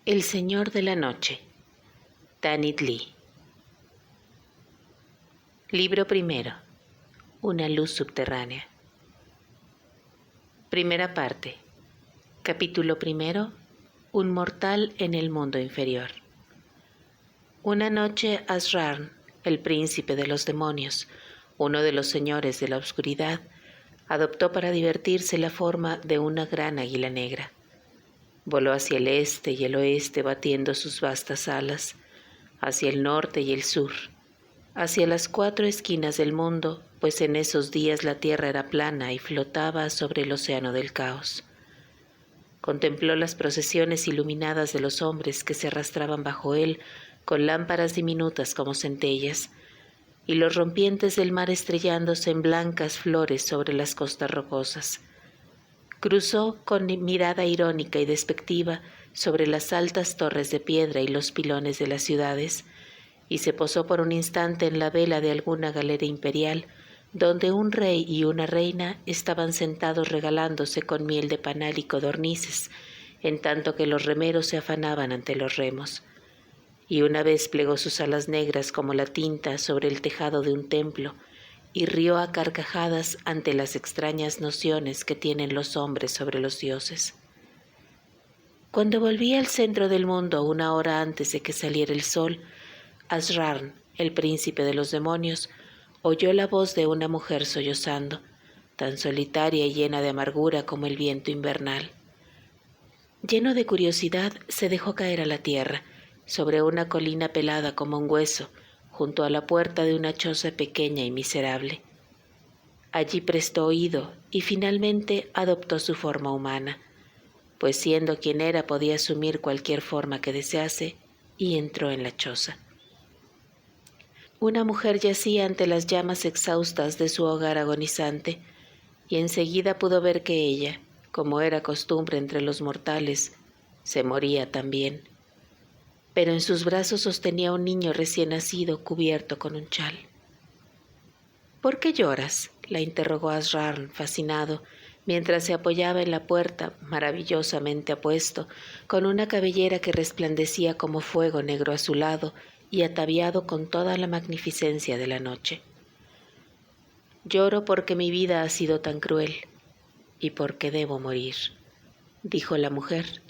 El Señor de la Noche, Tanith Lee. Libro primero. Una luz subterránea. Primera parte. Capítulo primero. Un mortal en el mundo inferior. Una noche Asrarn, el príncipe de los demonios, uno de los señores de la oscuridad, adoptó para divertirse la forma de una gran águila negra. Voló hacia el este y el oeste batiendo sus vastas alas, hacia el norte y el sur, hacia las cuatro esquinas del mundo, pues en esos días la tierra era plana y flotaba sobre el océano del caos. Contempló las procesiones iluminadas de los hombres que se arrastraban bajo él con lámparas diminutas como centellas, y los rompientes del mar estrellándose en blancas flores sobre las costas rocosas. Cruzó con mirada irónica y despectiva sobre las altas torres de piedra y los pilones de las ciudades, y se posó por un instante en la vela de alguna galera imperial, donde un rey y una reina estaban sentados regalándose con miel de panal y codornices, en tanto que los remeros se afanaban ante los remos. Y una vez plegó sus alas negras como la tinta sobre el tejado de un templo, y rió a carcajadas ante las extrañas nociones que tienen los hombres sobre los dioses. Cuando volvía al centro del mundo una hora antes de que saliera el sol, Asrarn, el príncipe de los demonios, oyó la voz de una mujer sollozando, tan solitaria y llena de amargura como el viento invernal. Lleno de curiosidad, se dejó caer a la tierra, sobre una colina pelada como un hueso, junto a la puerta de una choza pequeña y miserable. Allí prestó oído y finalmente adoptó su forma humana, pues siendo quien era podía asumir cualquier forma que desease, y entró en la choza. Una mujer yacía ante las llamas exhaustas de su hogar agonizante, y enseguida pudo ver que ella, como era costumbre entre los mortales, se moría también. Pero en sus brazos sostenía un niño recién nacido cubierto con un chal. ¿Por qué lloras?, la interrogó Asrarn, fascinado, mientras se apoyaba en la puerta, maravillosamente apuesto, con una cabellera que resplandecía como fuego negro a su lado y ataviado con toda la magnificencia de la noche. Lloro porque mi vida ha sido tan cruel y porque debo morir, dijo la mujer.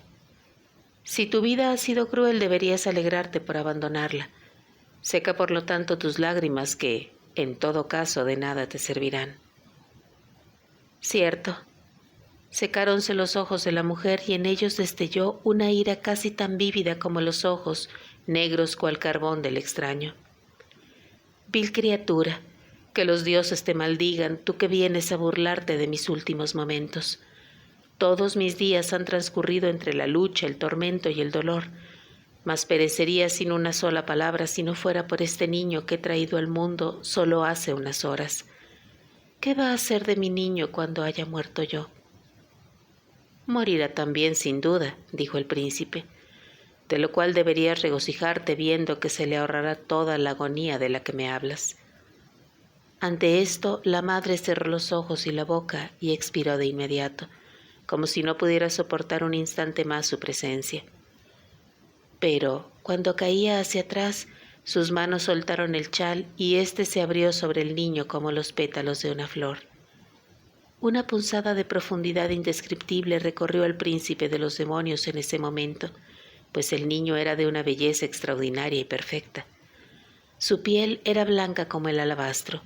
Si tu vida ha sido cruel, deberías alegrarte por abandonarla. Seca por lo tanto tus lágrimas que, en todo caso, de nada te servirán. Cierto. Secáronse los ojos de la mujer y en ellos destelló una ira casi tan vívida como los ojos, negros cual carbón del extraño. Vil criatura, que los dioses te maldigan, tú que vienes a burlarte de mis últimos momentos. Todos mis días han transcurrido entre la lucha, el tormento y el dolor, mas perecería sin una sola palabra si no fuera por este niño que he traído al mundo solo hace unas horas. ¿Qué va a ser de mi niño cuando haya muerto yo? Morirá también sin duda, dijo el príncipe, de lo cual deberías regocijarte viendo que se le ahorrará toda la agonía de la que me hablas. Ante esto, la madre cerró los ojos y la boca y expiró de inmediato, como si no pudiera soportar un instante más su presencia. Pero, cuando caía hacia atrás, sus manos soltaron el chal y éste se abrió sobre el niño como los pétalos de una flor. Una punzada de profundidad indescriptible recorrió al príncipe de los demonios en ese momento, pues el niño era de una belleza extraordinaria y perfecta. Su piel era blanca como el alabastro,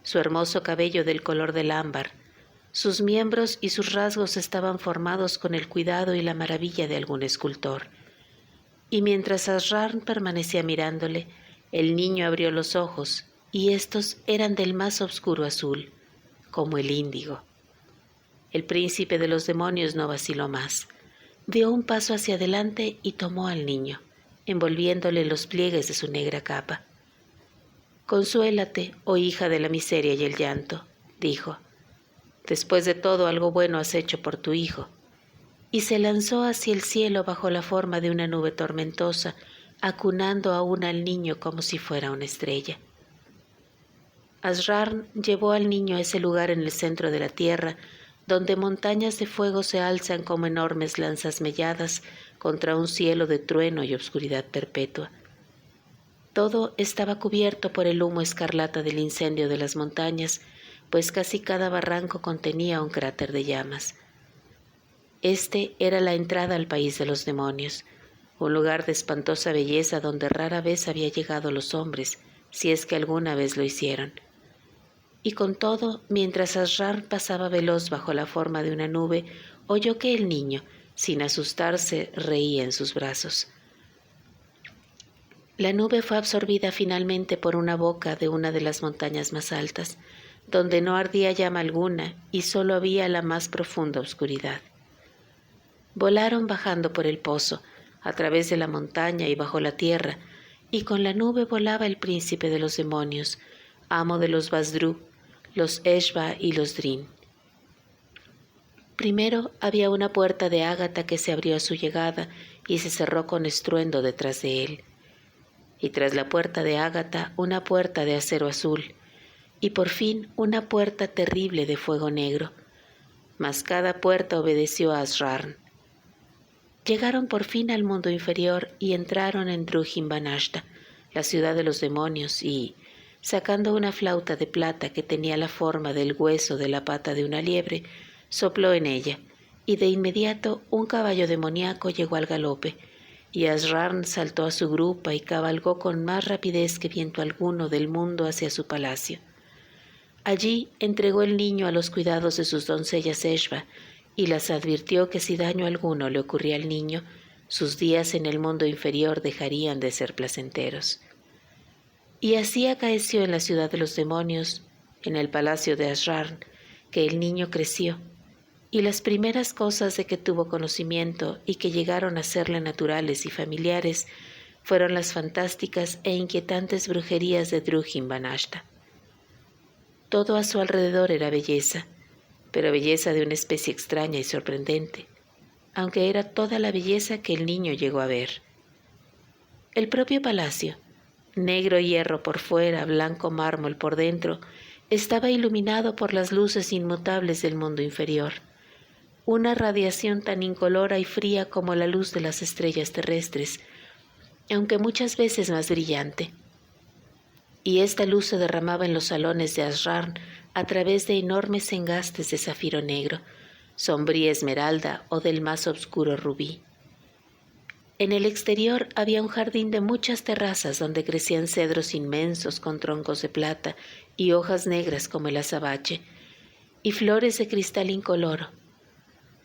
su hermoso cabello del color del ámbar. Sus miembros y sus rasgos estaban formados con el cuidado y la maravilla de algún escultor. Y mientras Asrarn permanecía mirándole, el niño abrió los ojos, y estos eran del más oscuro azul, como el índigo. El príncipe de los demonios no vaciló más. Dio un paso hacia adelante y tomó al niño, envolviéndole los pliegues de su negra capa. «Consuélate, oh hija de la miseria y el llanto», dijo. «Después de todo, algo bueno has hecho por tu hijo». Y se lanzó hacia el cielo bajo la forma de una nube tormentosa, acunando aún al niño como si fuera una estrella. Asrarn llevó al niño a ese lugar en el centro de la tierra, donde montañas de fuego se alzan como enormes lanzas melladas, contra un cielo de trueno y obscuridad perpetua. Todo estaba cubierto por el humo escarlata del incendio de las montañas, pues casi cada barranco contenía un cráter de llamas. Este era la entrada al país de los demonios, un lugar de espantosa belleza donde rara vez había llegado los hombres, si es que alguna vez lo hicieron. Y con todo, mientras Asrar pasaba veloz bajo la forma de una nube, oyó que el niño, sin asustarse, reía en sus brazos. La nube fue absorbida finalmente por una boca de una de las montañas más altas, donde no ardía llama alguna y solo había la más profunda oscuridad. Volaron bajando por el pozo, a través de la montaña y bajo la tierra, y con la nube volaba el príncipe de los demonios, amo de los Basdru, los Eshba y los Drin. Primero había una puerta de ágata que se abrió a su llegada y se cerró con estruendo detrás de él. Y tras la puerta de ágata una puerta de acero azul, y por fin una puerta terrible de fuego negro. Mas cada puerta obedeció a Asrar. Llegaron por fin al mundo inferior y entraron en Drujin-Banashta, la ciudad de los demonios, y, sacando una flauta de plata que tenía la forma del hueso de la pata de una liebre, sopló en ella, y de inmediato un caballo demoníaco llegó al galope, y Asrar saltó a su grupa y cabalgó con más rapidez que viento alguno del mundo hacia su palacio. Allí entregó el niño a los cuidados de sus doncellas Eshba, y las advirtió que si daño alguno le ocurría al niño, sus días en el mundo inferior dejarían de ser placenteros. Y así acaeció en la ciudad de los demonios, en el palacio de Asrar, que el niño creció, y las primeras cosas de que tuvo conocimiento y que llegaron a serle naturales y familiares fueron las fantásticas e inquietantes brujerías de Drujin-Banashta. Todo a su alrededor era belleza, pero belleza de una especie extraña y sorprendente, aunque era toda la belleza que el niño llegó a ver. El propio palacio, negro hierro por fuera, blanco mármol por dentro, estaba iluminado por las luces inmutables del mundo inferior, una radiación tan incolora y fría como la luz de las estrellas terrestres, aunque muchas veces más brillante. Y esta luz se derramaba en los salones de Asrar a través de enormes engastes de zafiro negro, sombría esmeralda o del más oscuro rubí. En el exterior había un jardín de muchas terrazas donde crecían cedros inmensos con troncos de plata y hojas negras como el azabache, y flores de cristal incoloro.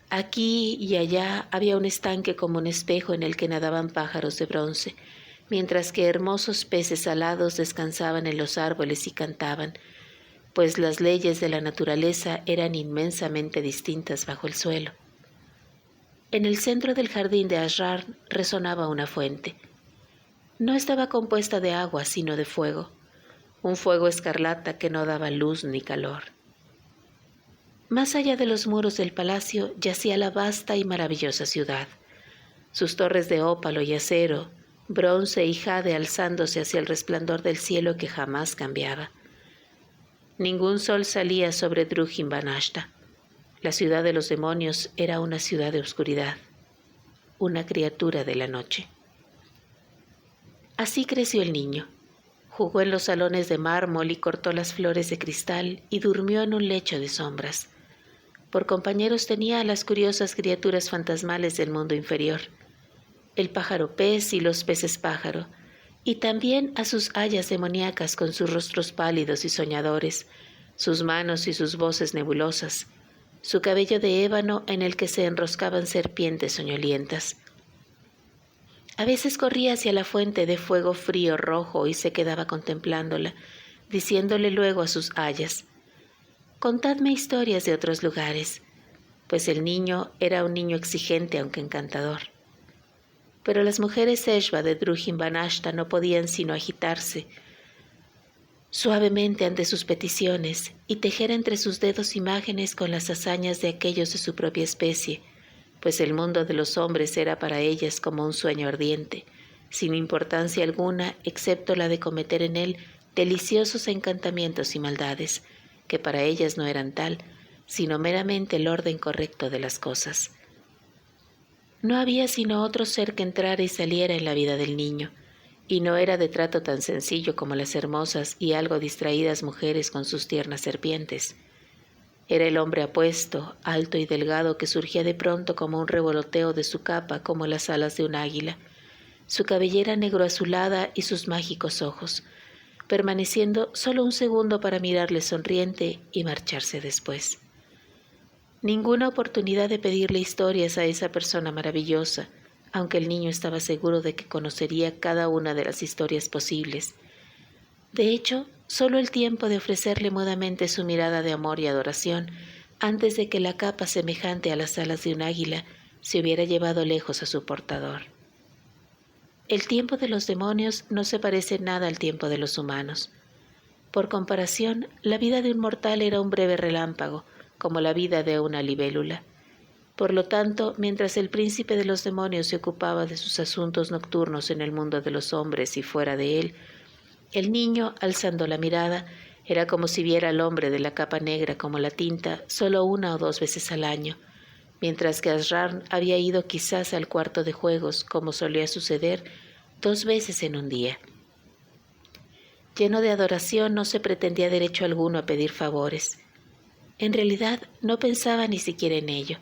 Aquí y allá había un estanque como un espejo en el que nadaban pájaros de bronce, mientras que hermosos peces alados descansaban en los árboles y cantaban, pues las leyes de la naturaleza eran inmensamente distintas bajo el suelo. En el centro del jardín de Asrar resonaba una fuente. No estaba compuesta de agua, sino de fuego, un fuego escarlata que no daba luz ni calor. Más allá de los muros del palacio yacía la vasta y maravillosa ciudad, sus torres de ópalo y acero, bronce y jade alzándose hacia el resplandor del cielo que jamás cambiaba. Ningún sol salía sobre Drujin-Banashta. La ciudad de los demonios era una ciudad de oscuridad, una criatura de la noche. Así creció el niño. Jugó en los salones de mármol y cortó las flores de cristal y durmió en un lecho de sombras. Por compañeros tenía a las curiosas criaturas fantasmales del mundo inferior, el pájaro pez y los peces pájaro, y también a sus hayas demoníacas con sus rostros pálidos y soñadores, sus manos y sus voces nebulosas, su cabello de ébano en el que se enroscaban serpientes soñolientas. A veces corría hacia la fuente de fuego frío rojo y se quedaba contemplándola, diciéndole luego a sus hayas: «Contadme historias de otros lugares», pues el niño era un niño exigente aunque encantador. Pero las mujeres Eshba de Drujin-Banashta no podían sino agitarse suavemente ante sus peticiones y tejer entre sus dedos imágenes con las hazañas de aquellos de su propia especie, pues el mundo de los hombres era para ellas como un sueño ardiente, sin importancia alguna excepto la de cometer en él deliciosos encantamientos y maldades, que para ellas no eran tal, sino meramente el orden correcto de las cosas. No había sino otro ser que entrara y saliera en la vida del niño, y no era de trato tan sencillo como las hermosas y algo distraídas mujeres con sus tiernas serpientes. Era el hombre apuesto, alto y delgado que surgía de pronto como un revoloteo de su capa como las alas de un águila, su cabellera negro azulada y sus mágicos ojos, permaneciendo solo un segundo para mirarle sonriente y marcharse después. Ninguna oportunidad de pedirle historias a esa persona maravillosa, aunque el niño estaba seguro de que conocería cada una de las historias posibles. De hecho, solo el tiempo de ofrecerle mudamente su mirada de amor y adoración, antes de que la capa semejante a las alas de un águila se hubiera llevado lejos a su portador. El tiempo de los demonios no se parece nada al tiempo de los humanos. Por comparación, la vida de un mortal era un breve relámpago, como la vida de una libélula. Por lo tanto, mientras el príncipe de los demonios se ocupaba de sus asuntos nocturnos en el mundo de los hombres y fuera de él, el niño, alzando la mirada, era como si viera al hombre de la capa negra como la tinta solo 1 o 2 veces al año, mientras que Asrar había ido quizás al cuarto de juegos, como solía suceder, 2 veces en un día. Lleno de adoración, no se pretendía derecho alguno a pedir favores. En realidad, no pensaba ni siquiera en ello.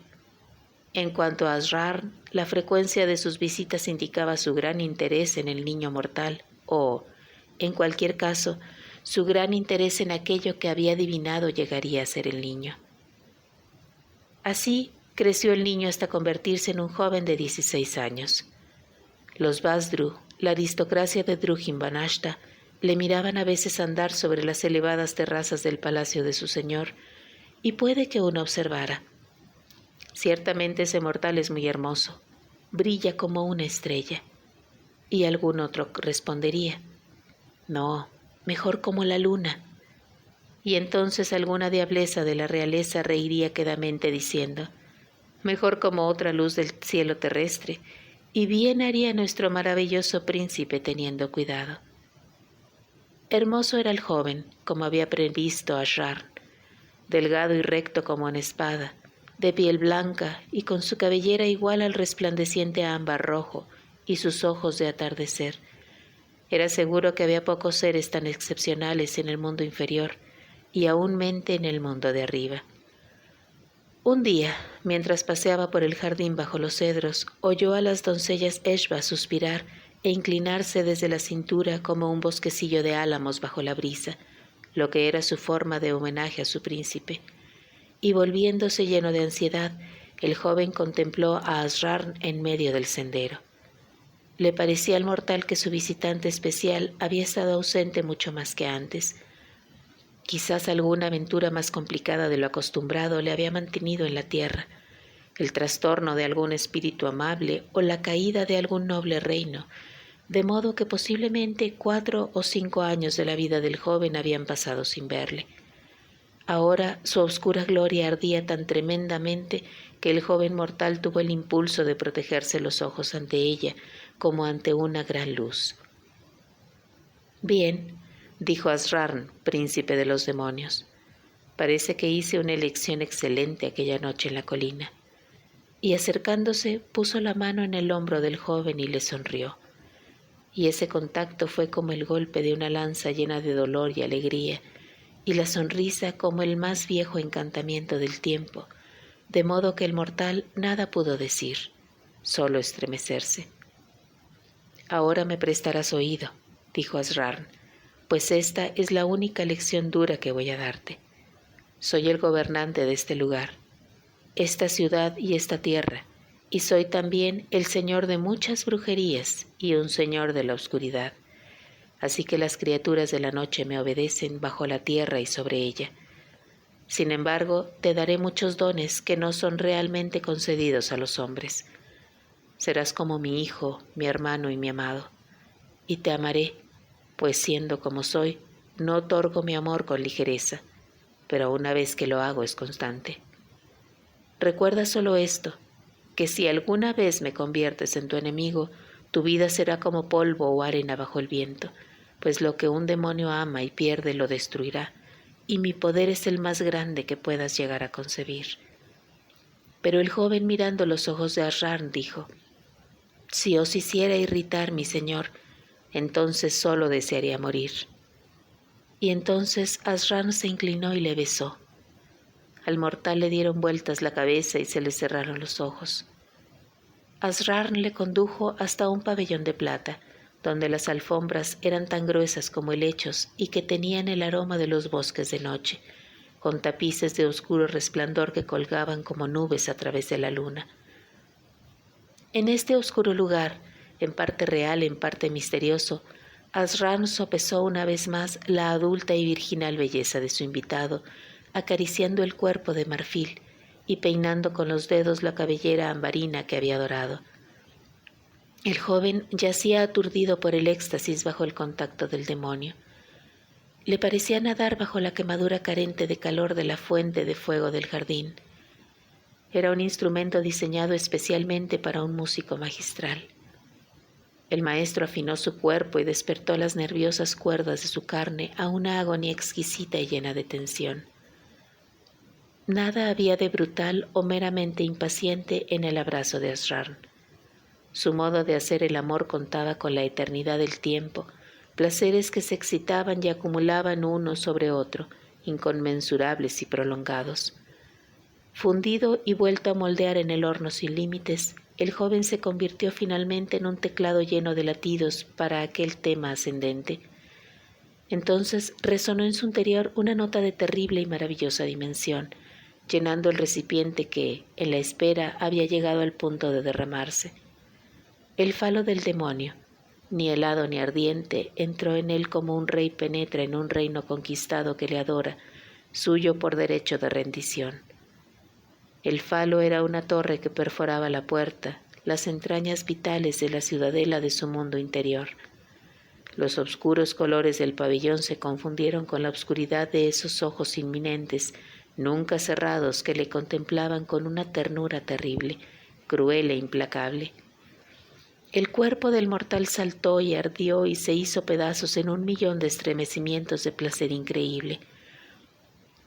En cuanto a Asrar, la frecuencia de sus visitas indicaba su gran interés en el niño mortal, o, en cualquier caso, su gran interés en aquello que había adivinado llegaría a ser el niño. Así creció el niño hasta convertirse en un joven de 16 años. Los Basdru, la aristocracia de Drujimbanashta, le miraban a veces andar sobre las elevadas terrazas del palacio de su señor, y puede que uno observara: ciertamente ese mortal es muy hermoso, brilla como una estrella. Y algún otro respondería: no, mejor como la luna. Y entonces alguna diableza de la realeza reiría quedamente diciendo: mejor como otra luz del cielo terrestre, y bien haría nuestro maravilloso príncipe teniendo cuidado. Hermoso era el joven, como había previsto Asrar, delgado y recto como una espada, de piel blanca y con su cabellera igual al resplandeciente ámbar rojo y sus ojos de atardecer. Era seguro que había pocos seres tan excepcionales en el mundo inferior y aún mente en el mundo de arriba. Un día, mientras paseaba por el jardín bajo los cedros, oyó a las doncellas Eshba suspirar e inclinarse desde la cintura como un bosquecillo de álamos bajo la brisa, lo que era su forma de homenaje a su príncipe. Y volviéndose lleno de ansiedad, el joven contempló a Asrar en medio del sendero. Le parecía al mortal que su visitante especial había estado ausente mucho más que antes. Quizás alguna aventura más complicada de lo acostumbrado le había mantenido en la tierra, el trastorno de algún espíritu amable o la caída de algún noble reino, de modo que posiblemente 4 o 5 años de la vida del joven habían pasado sin verle. Ahora su oscura gloria ardía tan tremendamente que el joven mortal tuvo el impulso de protegerse los ojos ante ella como ante una gran luz. Bien, dijo Asrar, príncipe de los demonios, parece que hice una elección excelente aquella noche en la colina. Y acercándose puso la mano en el hombro del joven y le sonrió. Y ese contacto fue como el golpe de una lanza llena de dolor y alegría, y la sonrisa como el más viejo encantamiento del tiempo, de modo que el mortal nada pudo decir, solo estremecerse. Ahora me prestarás oído, dijo Asrar, pues esta es la única lección dura que voy a darte. Soy el gobernante de este lugar, esta ciudad y esta tierra, y soy también el señor de muchas brujerías y un señor de la oscuridad. Así que las criaturas de la noche me obedecen bajo la tierra y sobre ella. Sin embargo, te daré muchos dones que no son realmente concedidos a los hombres. Serás como mi hijo, mi hermano y mi amado, y te amaré, pues siendo como soy, no otorgo mi amor con ligereza, pero una vez que lo hago es constante. Recuerda solo esto, que si alguna vez me conviertes en tu enemigo, tu vida será como polvo o arena bajo el viento, pues lo que un demonio ama y pierde lo destruirá, y mi poder es el más grande que puedas llegar a concebir. Pero el joven, mirando los ojos de Asrar, dijo: «Si os hiciera irritar, mi señor, entonces solo desearía morir». Y entonces Asrar se inclinó y le besó. Al mortal le dieron vueltas la cabeza y se le cerraron los ojos. Asrar le condujo hasta un pabellón de plata, donde las alfombras eran tan gruesas como helechos y que tenían el aroma de los bosques de noche, con tapices de oscuro resplandor que colgaban como nubes a través de la luna. En este oscuro lugar, en parte real, en parte misterioso, Asrar sopesó una vez más la adulta y virginal belleza de su invitado, acariciando el cuerpo de marfil y peinando con los dedos la cabellera ambarina que había dorado. El joven yacía aturdido por el éxtasis bajo el contacto del demonio. Le parecía nadar bajo la quemadura carente de calor de la fuente de fuego del jardín. Era un instrumento diseñado especialmente para un músico magistral. El maestro afinó su cuerpo y despertó las nerviosas cuerdas de su carne a una agonía exquisita y llena de tensión. Nada había de brutal o meramente impaciente en el abrazo de Asrar. Su modo de hacer el amor contaba con la eternidad del tiempo, placeres que se excitaban y acumulaban uno sobre otro, inconmensurables y prolongados. Fundido y vuelto a moldear en el horno sin límites, el joven se convirtió finalmente en un teclado lleno de latidos para aquel tema ascendente. Entonces resonó en su interior una nota de terrible y maravillosa dimensión, llenando el recipiente que, en la espera, había llegado al punto de derramarse. El falo del demonio, ni helado ni ardiente, entró en él como un rey penetra en un reino conquistado que le adora, suyo por derecho de rendición. El falo era una torre que perforaba la puerta, las entrañas vitales de la ciudadela de su mundo interior. Los oscuros colores del pabellón se confundieron con la oscuridad de esos ojos inminentes, nunca cerrados, que le contemplaban con una ternura terrible, cruel e implacable. El cuerpo del mortal saltó y ardió y se hizo pedazos en 1.000.000 de estremecimientos de placer increíble.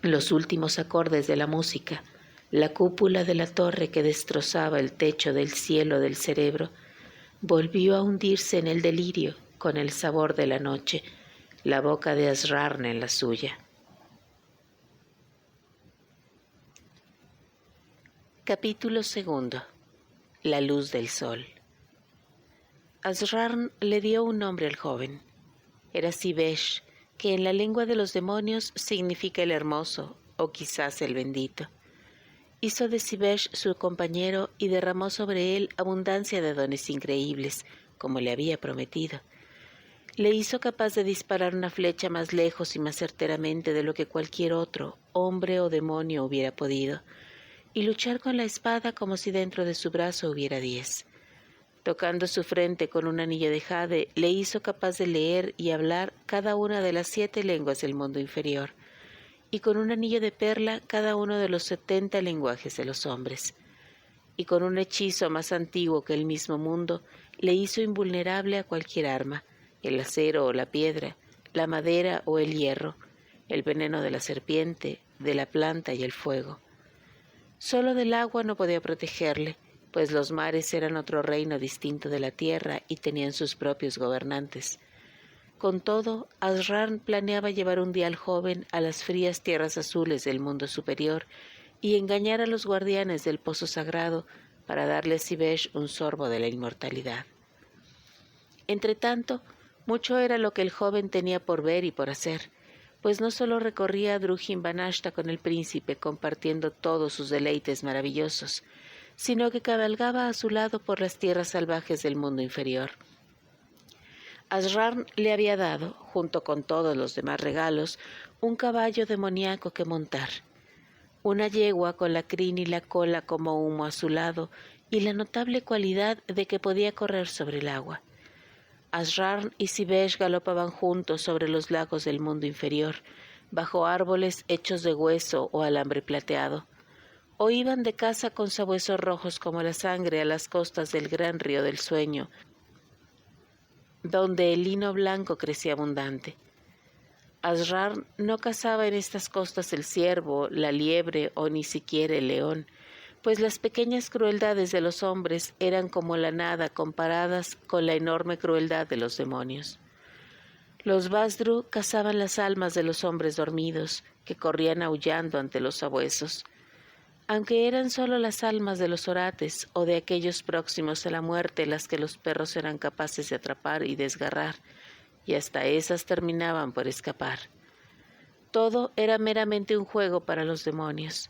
Los últimos acordes de la música, la cúpula de la torre que destrozaba el techo del cielo del cerebro, volvió a hundirse en el delirio con el sabor de la noche, la boca de Asrar en la suya. Capítulo 2. La luz del sol. Asrar le dio un nombre al joven. Era Sibesh, que en la lengua de los demonios significa el hermoso, o quizás el bendito. Hizo de Sibesh su compañero y derramó sobre él abundancia de dones increíbles, como le había prometido. Le hizo capaz de disparar una flecha más lejos y más certeramente de lo que cualquier otro, hombre o demonio, hubiera podido, y luchar con la espada como si dentro de su brazo hubiera 10. Tocando su frente con un anillo de jade, le hizo capaz de leer y hablar cada una de las 7 lenguas del mundo inferior, y con un anillo de perla cada uno de los 70 lenguajes de los hombres. Y con un hechizo más antiguo que el mismo mundo, le hizo invulnerable a cualquier arma, el acero o la piedra, la madera o el hierro, el veneno de la serpiente, de la planta y el fuego. Solo del agua no podía protegerle, pues los mares eran otro reino distinto de la tierra y tenían sus propios gobernantes. Con todo, Asrar planeaba llevar un día al joven a las frías tierras azules del mundo superior y engañar a los guardianes del pozo sagrado para darle a Sibesh un sorbo de la inmortalidad. Entretanto, mucho era lo que el joven tenía por ver y por hacer, pues no solo recorría Drujin Banashta con el príncipe compartiendo todos sus deleites maravillosos, sino que cabalgaba a su lado por las tierras salvajes del mundo inferior. Asrar le había dado, junto con todos los demás regalos, un caballo demoníaco que montar, una yegua con la crin y la cola como humo a su lado y la notable cualidad de que podía correr sobre el agua. Asrar y Sibesh galopaban juntos sobre los lagos del mundo inferior, bajo árboles hechos de hueso o alambre plateado, o iban de caza con sabuesos rojos como la sangre a las costas del gran río del sueño, donde el lino blanco crecía abundante. Asrar no cazaba en estas costas el ciervo, la liebre o ni siquiera el león, pues las pequeñas crueldades de los hombres eran como la nada comparadas con la enorme crueldad de los demonios. Los Vasdru cazaban las almas de los hombres dormidos, que corrían aullando ante los sabuesos. Aunque eran solo las almas de los orates o de aquellos próximos a la muerte las que los perros eran capaces de atrapar y desgarrar, y hasta esas terminaban por escapar. Todo era meramente un juego para los demonios.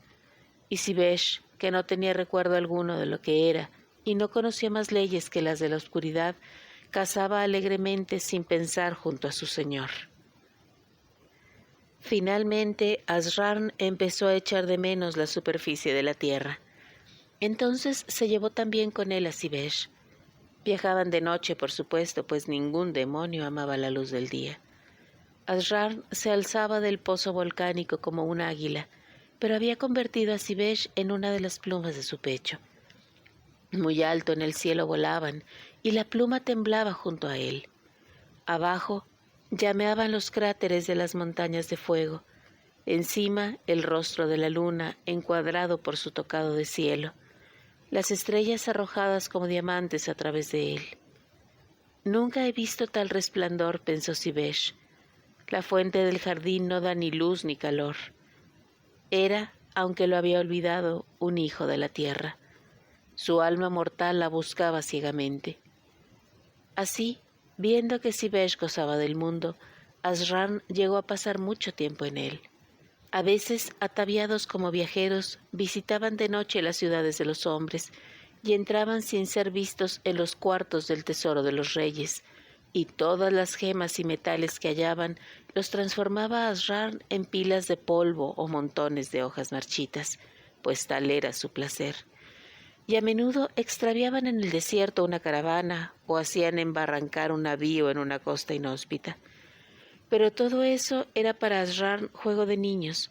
Y Sivesh, que no tenía recuerdo alguno de lo que era y no conocía más leyes que las de la oscuridad, cazaba alegremente sin pensar junto a su señor. Finalmente, Asrarn empezó a echar de menos la superficie de la tierra. Entonces se llevó también con él a Sivesh. Viajaban de noche, por supuesto, pues ningún demonio amaba la luz del día. Asrarn se alzaba del pozo volcánico como un águila, pero había convertido a Sivesh en una de las plumas de su pecho. Muy alto en el cielo volaban, y la pluma temblaba junto a él. Abajo llameaban los cráteres de las montañas de fuego. Encima el rostro de la luna encuadrado por su tocado de cielo. Las estrellas arrojadas como diamantes a través de él. Nunca he visto tal resplandor, pensó Sivesh. La fuente del jardín no da ni luz ni calor. Era, aunque lo había olvidado, un hijo de la tierra. Su alma mortal la buscaba ciegamente. Así, viendo que Sivesh gozaba del mundo, Asrarn llegó a pasar mucho tiempo en él. A veces, ataviados como viajeros, visitaban de noche las ciudades de los hombres y entraban sin ser vistos en los cuartos del tesoro de los reyes, y todas las gemas y metales que hallaban los transformaba Asrarn en pilas de polvo o montones de hojas marchitas, pues tal era su placer. Y a menudo extraviaban en el desierto una caravana o hacían embarrancar un navío en una costa inhóspita. Pero todo eso era para Asrarn juego de niños.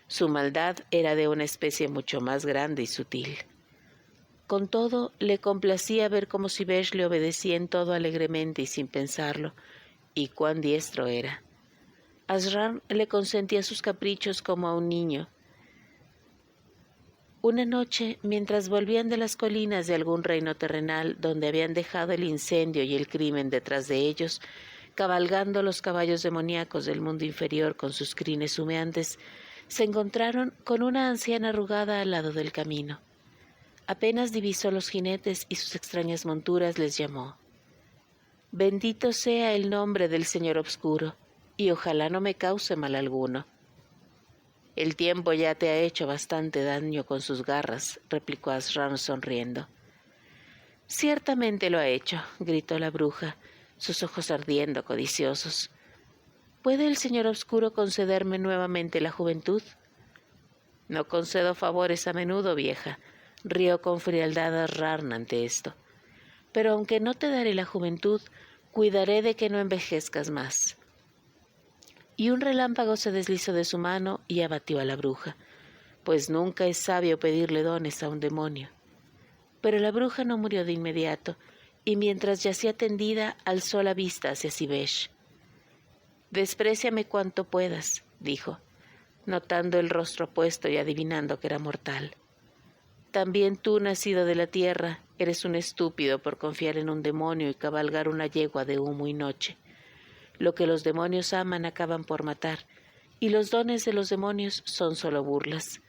Su maldad era de una especie mucho más grande y sutil. Con todo, le complacía ver cómo Sivesh le obedecía en todo alegremente y sin pensarlo, y cuán diestro era. Asrarn le consentía sus caprichos como a un niño. Una noche, mientras volvían de las colinas de algún reino terrenal donde habían dejado el incendio y el crimen detrás de ellos, cabalgando los caballos demoníacos del mundo inferior con sus crines humeantes, se encontraron con una anciana arrugada al lado del camino. Apenas divisó los jinetes y sus extrañas monturas, les llamó: «Bendito sea el nombre del Señor Obscuro, y ojalá no me cause mal alguno». «El tiempo ya te ha hecho bastante daño con sus garras», replicó Asrarn sonriendo. «Ciertamente lo ha hecho», gritó la bruja, sus ojos ardiendo codiciosos. «¿Puede el Señor Obscuro concederme nuevamente la juventud?» «No concedo favores a menudo, vieja», rió con frialdad Asrarn ante esto. «Pero aunque no te daré la juventud, cuidaré de que no envejezcas más». Y un relámpago se deslizó de su mano y abatió a la bruja, pues nunca es sabio pedirle dones a un demonio. Pero la bruja no murió de inmediato, y mientras yacía tendida, alzó la vista hacia Sivesh. «Despréciame cuanto puedas», dijo, notando el rostro apuesto y adivinando que era mortal. «También tú, nacido de la tierra, eres un estúpido por confiar en un demonio y cabalgar una yegua de humo y noche. Lo que los demonios aman acaban por matar, y los dones de los demonios son solo burlas.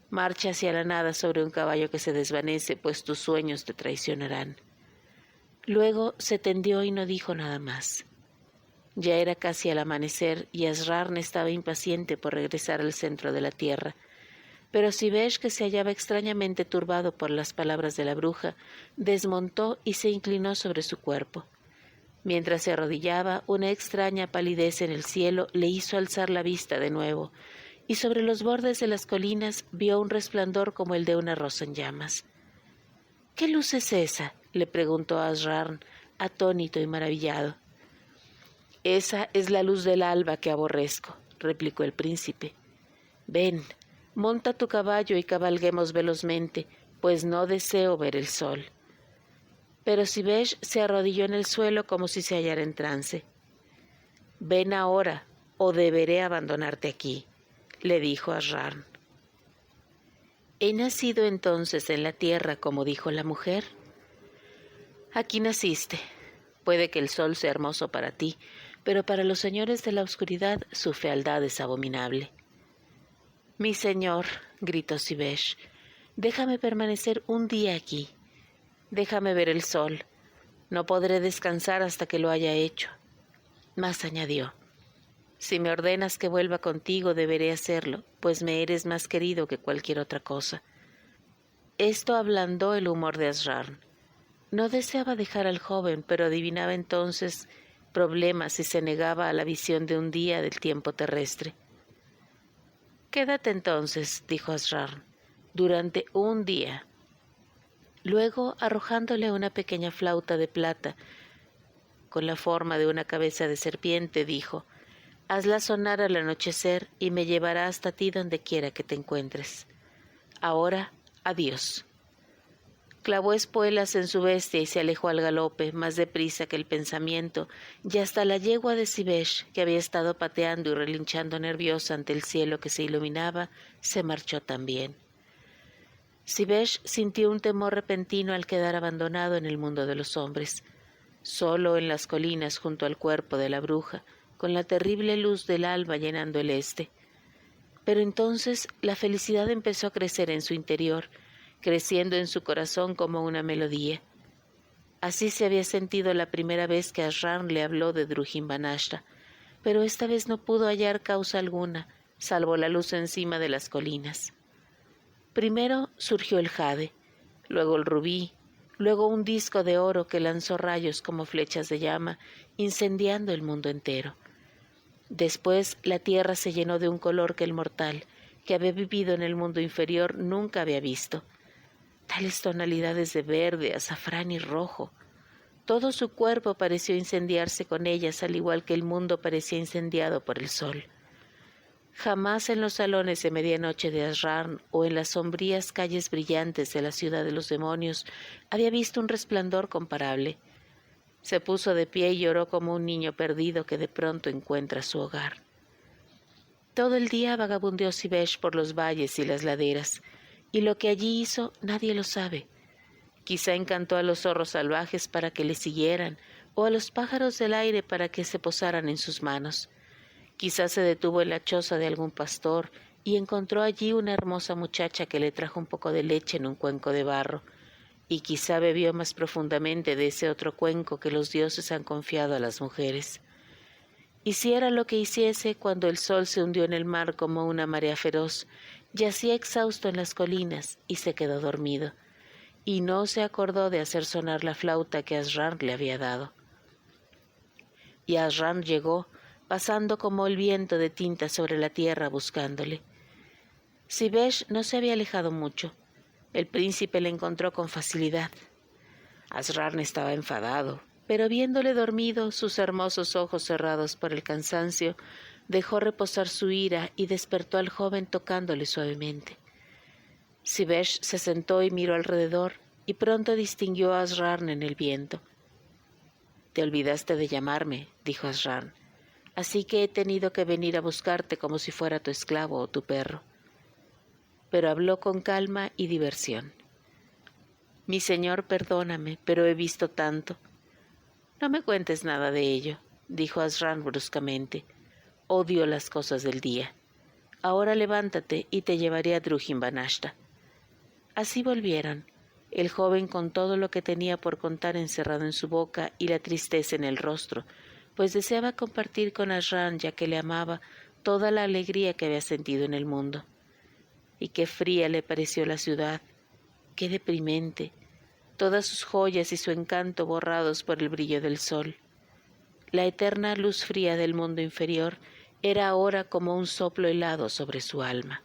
Marcha hacia la nada sobre un caballo que se desvanece, pues tus sueños te traicionarán». Luego se tendió y no dijo nada más. Ya era casi al amanecer y Asrarn estaba impaciente por regresar al centro de la tierra. Pero Sivesh, que se hallaba extrañamente turbado por las palabras de la bruja, desmontó y se inclinó sobre su cuerpo. Mientras se arrodillaba, una extraña palidez en el cielo le hizo alzar la vista de nuevo, y sobre los bordes de las colinas vio un resplandor como el de una rosa en llamas. «¿Qué luz es esa?», le preguntó Asrarn, atónito y maravillado. «Esa es la luz del alba que aborrezco», replicó el príncipe. «Ven, monta tu caballo y cabalguemos velozmente, pues no deseo ver el sol». Pero Sivesh se arrodilló en el suelo como si se hallara en trance. «Ven ahora, o deberé abandonarte aquí», le dijo Asrarn. ¿He nacido entonces en la tierra como dijo la mujer? Aquí naciste. Puede que el sol sea hermoso para ti, pero para los señores de la oscuridad su fealdad es abominable. Mi señor, gritó Sivesh, déjame permanecer un día aquí. Déjame ver el sol. No podré descansar hasta que lo haya hecho. Mas añadió, si me ordenas que vuelva contigo, deberé hacerlo, pues me eres más querido que cualquier otra cosa. Esto ablandó el humor de Asrarn. No deseaba dejar al joven, pero adivinaba entonces problemas si se negaba a la visión de un día del tiempo terrestre. Quédate entonces, dijo Asrarn, durante un día. Luego, arrojándole una pequeña flauta de plata con la forma de una cabeza de serpiente, dijo, hazla sonar al anochecer y me llevará hasta ti donde quiera que te encuentres. Ahora, adiós. Clavó espuelas en su bestia y se alejó al galope, más deprisa que el pensamiento, y hasta la yegua de Sivesh, que había estado pateando y relinchando nerviosa ante el cielo que se iluminaba, se marchó también. Sivesh sintió un temor repentino al quedar abandonado en el mundo de los hombres, solo en las colinas junto al cuerpo de la bruja, con la terrible luz del alba llenando el este. Pero entonces la felicidad empezó a crecer en su interior, creciendo en su corazón como una melodía. Así se había sentido la primera vez que Asrarn le habló de Drujimbanashta, pero esta vez no pudo hallar causa alguna, salvo la luz encima de las colinas. Primero surgió el jade, luego el rubí, luego un disco de oro que lanzó rayos como flechas de llama, incendiando el mundo entero. Después la tierra se llenó de un color que el mortal, que había vivido en el mundo inferior, nunca había visto. Tales tonalidades de verde, azafrán y rojo. Todo su cuerpo pareció incendiarse con ellas, al igual que el mundo parecía incendiado por el sol. Jamás en los salones de medianoche de Asrarn o en las sombrías calles brillantes de la ciudad de los demonios había visto un resplandor comparable. Se puso de pie y lloró como un niño perdido que de pronto encuentra su hogar. Todo el día vagabundeó Sivesh por los valles y las laderas, y lo que allí hizo nadie lo sabe. Quizá encantó a los zorros salvajes para que le siguieran, o a los pájaros del aire para que se posaran en sus manos. Quizá se detuvo en la choza de algún pastor y encontró allí una hermosa muchacha que le trajo un poco de leche en un cuenco de barro, y quizá bebió más profundamente de ese otro cuenco que los dioses han confiado a las mujeres. Hiciera lo que hiciese, cuando el sol se hundió en el mar como una marea feroz, yacía exhausto en las colinas y se quedó dormido, y no se acordó de hacer sonar la flauta que Asrarn le había dado. Y Asrarn llegó, pasando como el viento de tinta sobre la tierra buscándole. Sivesh no se había alejado mucho. El príncipe le encontró con facilidad. Asrarn estaba enfadado, pero viéndole dormido, sus hermosos ojos cerrados por el cansancio, dejó reposar su ira y despertó al joven tocándole suavemente. Sivesh se sentó y miró alrededor, y pronto distinguió a Asrarn en el viento. «Te olvidaste de llamarme», dijo Asrarn, «así que he tenido que venir a buscarte como si fuera tu esclavo o tu perro». Pero habló con calma y diversión. «Mi señor, perdóname, pero he visto tanto». «No me cuentes nada de ello», dijo Asrarn bruscamente. «Odio las cosas del día. Ahora levántate y te llevaré a Drujimbanashta». Así volvieron, el joven con todo lo que tenía por contar encerrado en su boca y la tristeza en el rostro, pues deseaba compartir con Asrarn, ya que le amaba, toda la alegría que había sentido en el mundo. Y qué fría le pareció la ciudad, qué deprimente, todas sus joyas y su encanto borrados por el brillo del sol. La eterna luz fría del mundo inferior era ahora como un soplo helado sobre su alma.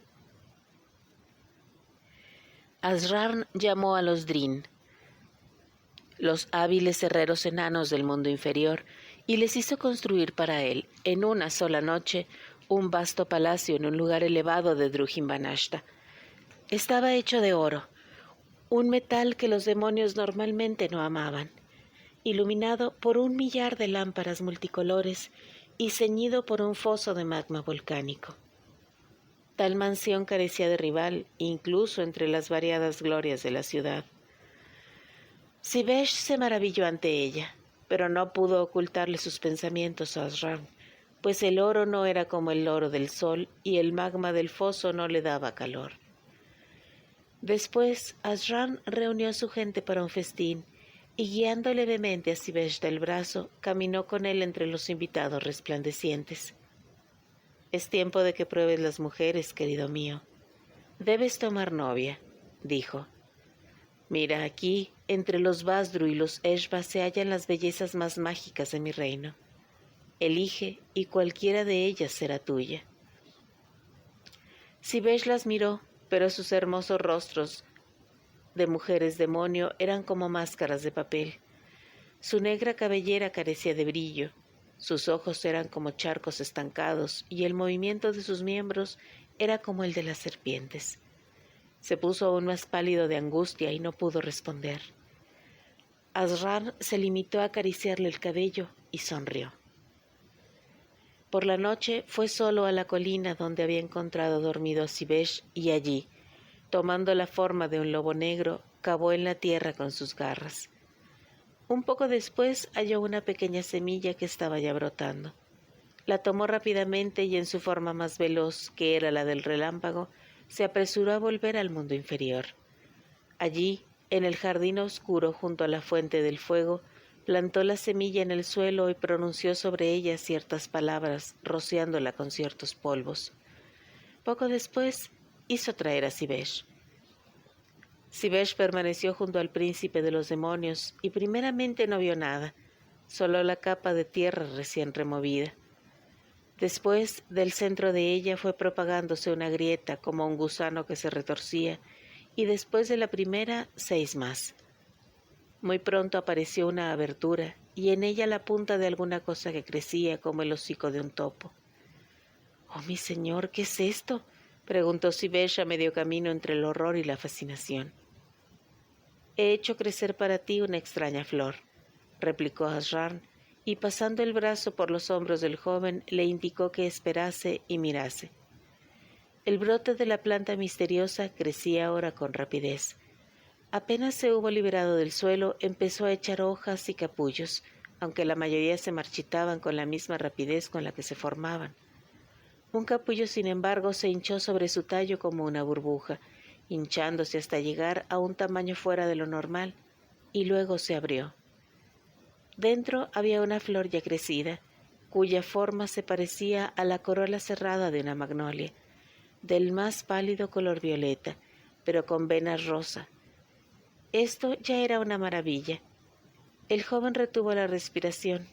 Asrarn llamó a los Drin, los hábiles herreros enanos del mundo inferior, y les hizo construir para él, en una sola noche, un vasto palacio en un lugar elevado de Drujimbanashta. Estaba hecho de oro, un metal que los demonios normalmente no amaban, iluminado por 1.000.000 de lámparas multicolores y ceñido por un foso de magma volcánico. Tal mansión carecía de rival, incluso entre las variadas glorias de la ciudad. Sivesh se maravilló ante ella, pero no pudo ocultarle sus pensamientos a Asran, pues el oro no era como el oro del sol y el magma del foso no le daba calor. Después, Asran reunió a su gente para un festín y guiando levemente a Sivesh del brazo, caminó con él entre los invitados resplandecientes. «Es tiempo de que pruebes las mujeres, querido mío. Debes tomar novia», dijo. «Mira, aquí, entre los Vasdru y los Eshba se hallan las bellezas más mágicas de mi reino. Elige y cualquiera de ellas será tuya». Sivesh las miró, pero sus hermosos rostros de mujeres demonio eran como máscaras de papel. Su negra cabellera carecía de brillo, sus ojos eran como charcos estancados y el movimiento de sus miembros era como el de las serpientes. Se puso aún más pálido de angustia y no pudo responder. Asran se limitó a acariciarle el cabello y sonrió. Por la noche fue solo a la colina donde había encontrado dormido a Sivesh y allí, tomando la forma de un lobo negro, cavó en la tierra con sus garras. Un poco después halló una pequeña semilla que estaba ya brotando. La tomó rápidamente y en su forma más veloz, que era la del relámpago, se apresuró a volver al mundo inferior. Allí, en el jardín oscuro junto a la fuente del fuego, plantó la semilla en el suelo y pronunció sobre ella ciertas palabras, rociándola con ciertos polvos. Poco después, hizo traer a Sivesh. Sivesh permaneció junto al príncipe de los demonios y primeramente no vio nada, solo la capa de tierra recién removida. Después, del centro de ella fue propagándose una grieta como un gusano que se retorcía, y después de la primera, 6 más. Muy pronto apareció una abertura, y en ella la punta de alguna cosa que crecía como el hocico de un topo. «Oh, mi señor, ¿qué es esto?», preguntó Sivesh a medio camino entre el horror y la fascinación. «He hecho crecer para ti una extraña flor», replicó Asran, y pasando el brazo por los hombros del joven, le indicó que esperase y mirase. El brote de la planta misteriosa crecía ahora con rapidez. Apenas se hubo liberado del suelo, empezó a echar hojas y capullos, aunque la mayoría se marchitaban con la misma rapidez con la que se formaban. Un capullo, sin embargo, se hinchó sobre su tallo como una burbuja, hinchándose hasta llegar a un tamaño fuera de lo normal, y luego se abrió. Dentro había una flor ya crecida, cuya forma se parecía a la corola cerrada de una magnolia, del más pálido color violeta, pero con venas rosa. Esto ya era una maravilla. El joven retuvo la respiración,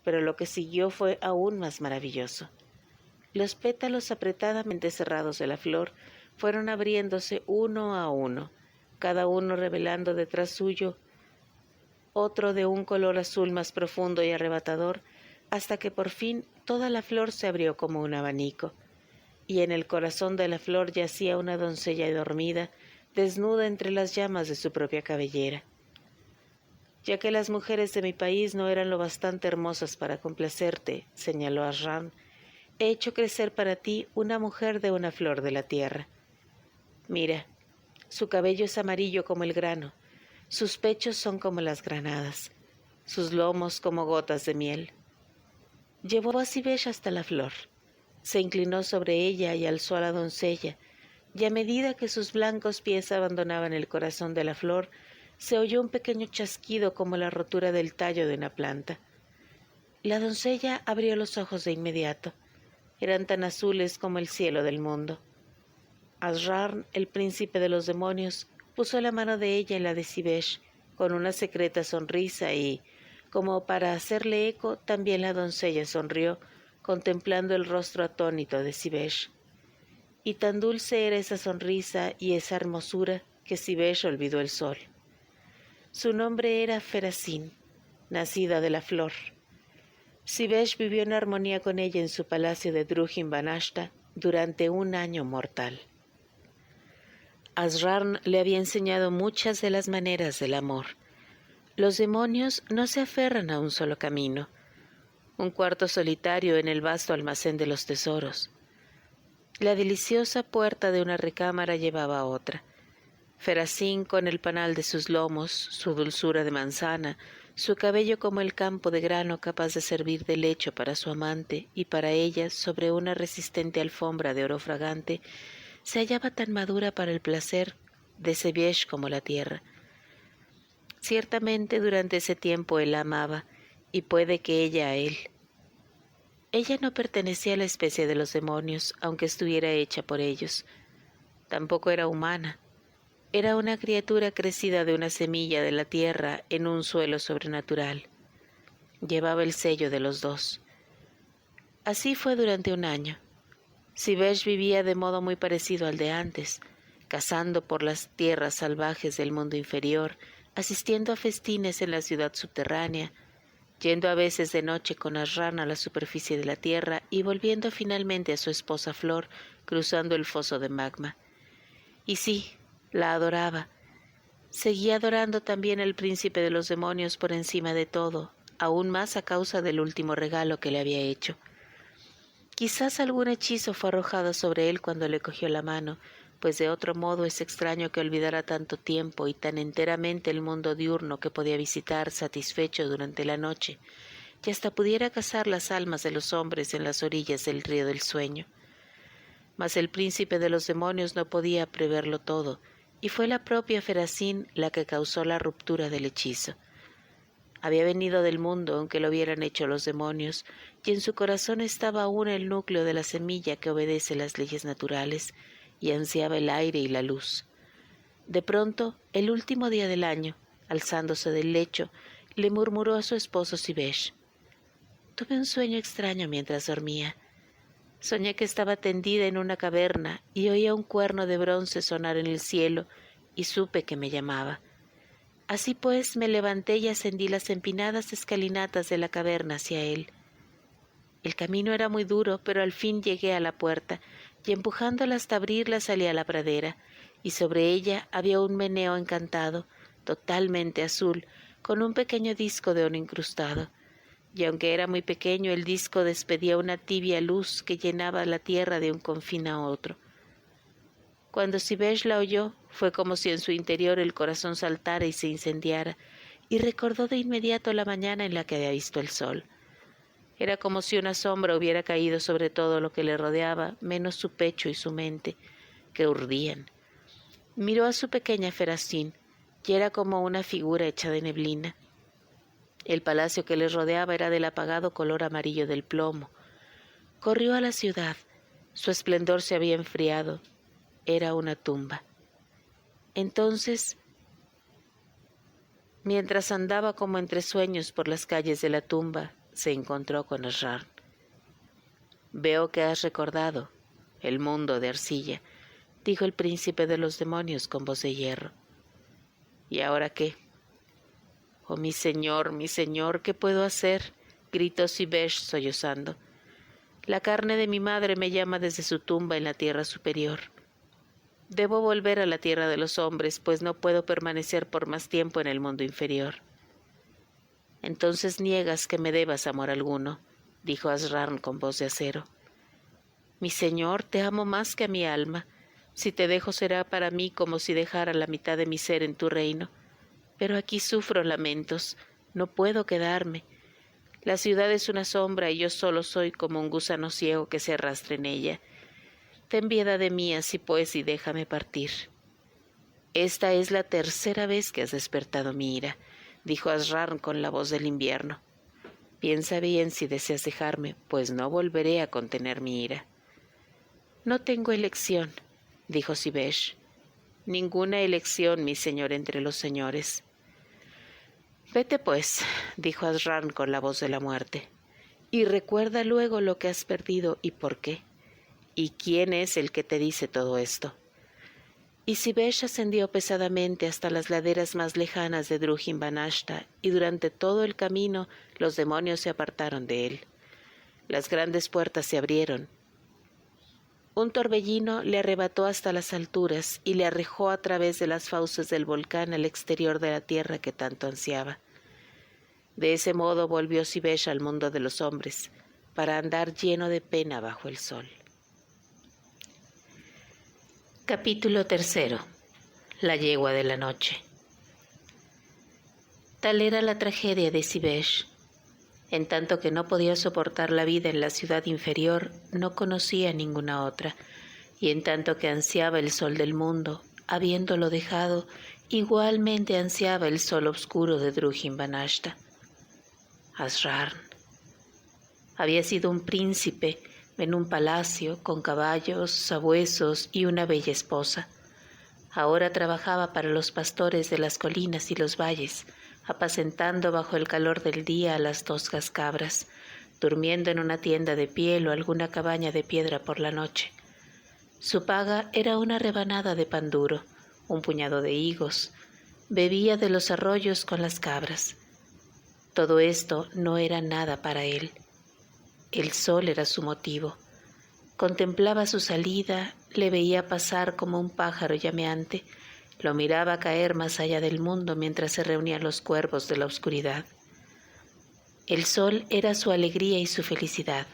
pero lo que siguió fue aún más maravilloso. Los pétalos apretadamente cerrados de la flor fueron abriéndose uno a uno, cada uno revelando detrás suyo otro de un color azul más profundo y arrebatador, hasta que por fin toda la flor se abrió como un abanico, y en el corazón de la flor yacía una doncella dormida, desnuda entre las llamas de su propia cabellera. «Ya que las mujeres de mi país no eran lo bastante hermosas para complacerte», señaló Asran, «he hecho crecer para ti una mujer de una flor de la tierra. Mira, su cabello es amarillo como el grano, sus pechos son como las granadas, sus lomos como gotas de miel». Llevó a Sivesh hasta la flor, se inclinó sobre ella y alzó a la doncella, y a medida que sus blancos pies abandonaban el corazón de la flor, se oyó un pequeño chasquido como la rotura del tallo de una planta. La doncella abrió los ojos de inmediato. Eran tan azules como el cielo del mundo. Asran, el príncipe de los demonios, puso la mano de ella en la de Sivesh, con una secreta sonrisa y, como para hacerle eco, también la doncella sonrió, contemplando el rostro atónito de Sivesh. Y tan dulce era esa sonrisa y esa hermosura que Sivesh olvidó el sol. Su nombre era Ferasín, nacida de la flor. Sivesh vivió en armonía con ella en su palacio de Drujin-Banashta durante un año mortal. Asran le había enseñado muchas de las maneras del amor. Los demonios no se aferran a un solo camino, un cuarto solitario en el vasto almacén de los tesoros. La deliciosa puerta de una recámara llevaba a otra. Feracín, con el panal de sus lomos, su dulzura de manzana, su cabello como el campo de grano capaz de servir de lecho para su amante y para ella sobre una resistente alfombra de oro fragante, se hallaba tan madura para el placer de Sibech como la tierra. Ciertamente durante ese tiempo él la amaba, y puede que ella a él. Ella no pertenecía a la especie de los demonios, aunque estuviera hecha por ellos. Tampoco era humana. Era una criatura crecida de una semilla de la tierra en un suelo sobrenatural. Llevaba el sello de los dos. Así fue durante un año. Sibech vivía de modo muy parecido al de antes, cazando por las tierras salvajes del mundo inferior, asistiendo a festines en la ciudad subterránea, yendo a veces de noche con Asran a la superficie de la tierra y volviendo finalmente a su esposa Flor, cruzando el foso de magma. Y sí, la adoraba. Seguía adorando también al príncipe de los demonios por encima de todo, aún más a causa del último regalo que le había hecho. Quizás algún hechizo fue arrojado sobre él cuando le cogió la mano, pues de otro modo es extraño que olvidara tanto tiempo y tan enteramente el mundo diurno que podía visitar satisfecho durante la noche, y hasta pudiera cazar las almas de los hombres en las orillas del río del sueño. Mas el príncipe de los demonios no podía preverlo todo, y fue la propia Feracín la que causó la ruptura del hechizo. Había venido del mundo, aunque lo hubieran hecho los demonios, y en su corazón estaba aún el núcleo de la semilla que obedece las leyes naturales, y ansiaba el aire y la luz. De pronto, el último día del año, alzándose del lecho, le murmuró a su esposo Sibech: «Tuve un sueño extraño mientras dormía. Soñé que estaba tendida en una caverna y oía un cuerno de bronce sonar en el cielo, y supe que me llamaba. Así pues me levanté y ascendí las empinadas escalinatas de la caverna hacia él. El camino era muy duro, pero al fin llegué a la puerta, y empujándola hasta abrirla salí a la pradera, y sobre ella había un meneo encantado, totalmente azul, con un pequeño disco de oro incrustado, y aunque era muy pequeño, el disco despedía una tibia luz que llenaba la tierra de un confín a otro. Cuando Sibech la oyó, fue como si en su interior el corazón saltara y se incendiara, y recordó de inmediato la mañana en la que había visto el sol. Era como si una sombra hubiera caído sobre todo lo que le rodeaba, menos su pecho y su mente, que urdían. Miró a su pequeña Feracín, y era como una figura hecha de neblina. El palacio que les rodeaba era del apagado color amarillo del plomo. Corrió a la ciudad. Su esplendor se había enfriado. Era una tumba. Entonces, mientras andaba como entre sueños por las calles de la tumba, se encontró con Asran. «Veo que has recordado el mundo de arcilla», dijo el príncipe de los demonios con voz de hierro. «¿Y ahora qué?» «Oh, mi señor, ¿qué puedo hacer?», gritó Sibech sollozando. «La carne de mi madre me llama desde su tumba en la tierra superior. Debo volver a la tierra de los hombres, pues no puedo permanecer por más tiempo en el mundo inferior». «Entonces niegas que me debas amor alguno», dijo Asran con voz de acero. «Mi señor, te amo más que a mi alma. Si te dejo será para mí como si dejara la mitad de mi ser en tu reino. Pero aquí sufro lamentos, no puedo quedarme. La ciudad es una sombra y yo solo soy como un gusano ciego que se arrastra en ella. Ten piedad de mí así pues y déjame partir». «Esta es la tercera vez que has despertado mi ira», dijo Asran con la voz del invierno. «Piensa bien si deseas dejarme, pues no volveré a contener mi ira». «No tengo elección», dijo Sibech. «Ninguna elección, mi señor entre los señores». «Vete pues», dijo Asran con la voz de la muerte, «y recuerda luego lo que has perdido y por qué. ¿Y quién es el que te dice todo esto?». Y Sibech ascendió pesadamente hasta las laderas más lejanas de Drujin Banashta, y durante todo el camino los demonios se apartaron de él. Las grandes puertas se abrieron. Un torbellino le arrebató hasta las alturas y le arrojó a través de las fauces del volcán al exterior de la tierra que tanto ansiaba. De ese modo volvió Sibech al mundo de los hombres, para andar lleno de pena bajo el sol. Capítulo 3. La yegua de la noche. Tal era la tragedia de Sivesh. En tanto que no podía soportar la vida en la ciudad inferior, no conocía ninguna otra, y en tanto que ansiaba el sol del mundo, habiéndolo dejado, igualmente ansiaba el sol oscuro de Drujin-Banashta. Asrarn había sido un príncipe en un palacio con caballos, sabuesos y una bella esposa. Ahora trabajaba para los pastores de las colinas y los valles, apacentando bajo el calor del día a las toscas cabras, durmiendo en una tienda de piel o alguna cabaña de piedra por la noche. Su paga era una rebanada de pan duro, un puñado de higos. Bebía de los arroyos con las cabras. Todo esto no era nada para él. El sol era su motivo. Contemplaba su salida, le veía pasar como un pájaro llameante, lo miraba caer más allá del mundo mientras se reunían los cuervos de la oscuridad. El sol era su alegría y su felicidad.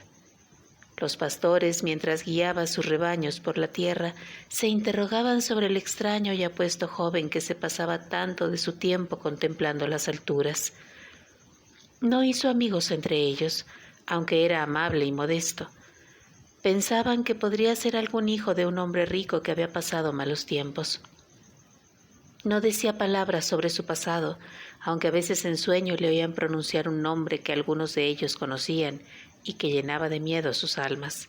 Los pastores, mientras guiaba sus rebaños por la tierra, se interrogaban sobre el extraño y apuesto joven que se pasaba tanto de su tiempo contemplando las alturas. No hizo amigos entre ellos, aunque era amable y modesto. Pensaban que podría ser algún hijo de un hombre rico que había pasado malos tiempos. No decía palabras sobre su pasado, aunque a veces en sueño le oían pronunciar un nombre que algunos de ellos conocían y que llenaba de miedo sus almas.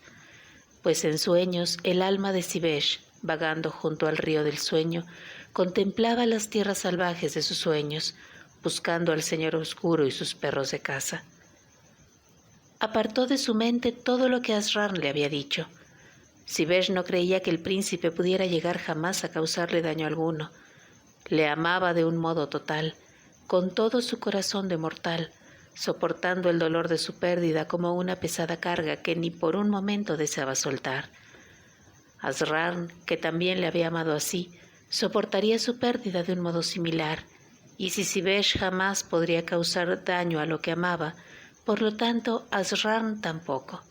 Pues en sueños el alma de Sivesh, vagando junto al río del sueño, contemplaba las tierras salvajes de sus sueños, buscando al Señor Oscuro y sus perros de caza. Apartó de su mente todo lo que Asrarn le había dicho. Sivesh no creía que el príncipe pudiera llegar jamás a causarle daño alguno. Le amaba de un modo total, con todo su corazón de mortal, soportando el dolor de su pérdida como una pesada carga que ni por un momento deseaba soltar. Asrarn, que también le había amado así, soportaría su pérdida de un modo similar, y si Sivesh jamás podría causar daño a lo que amaba, por lo tanto Asrarn tampoco.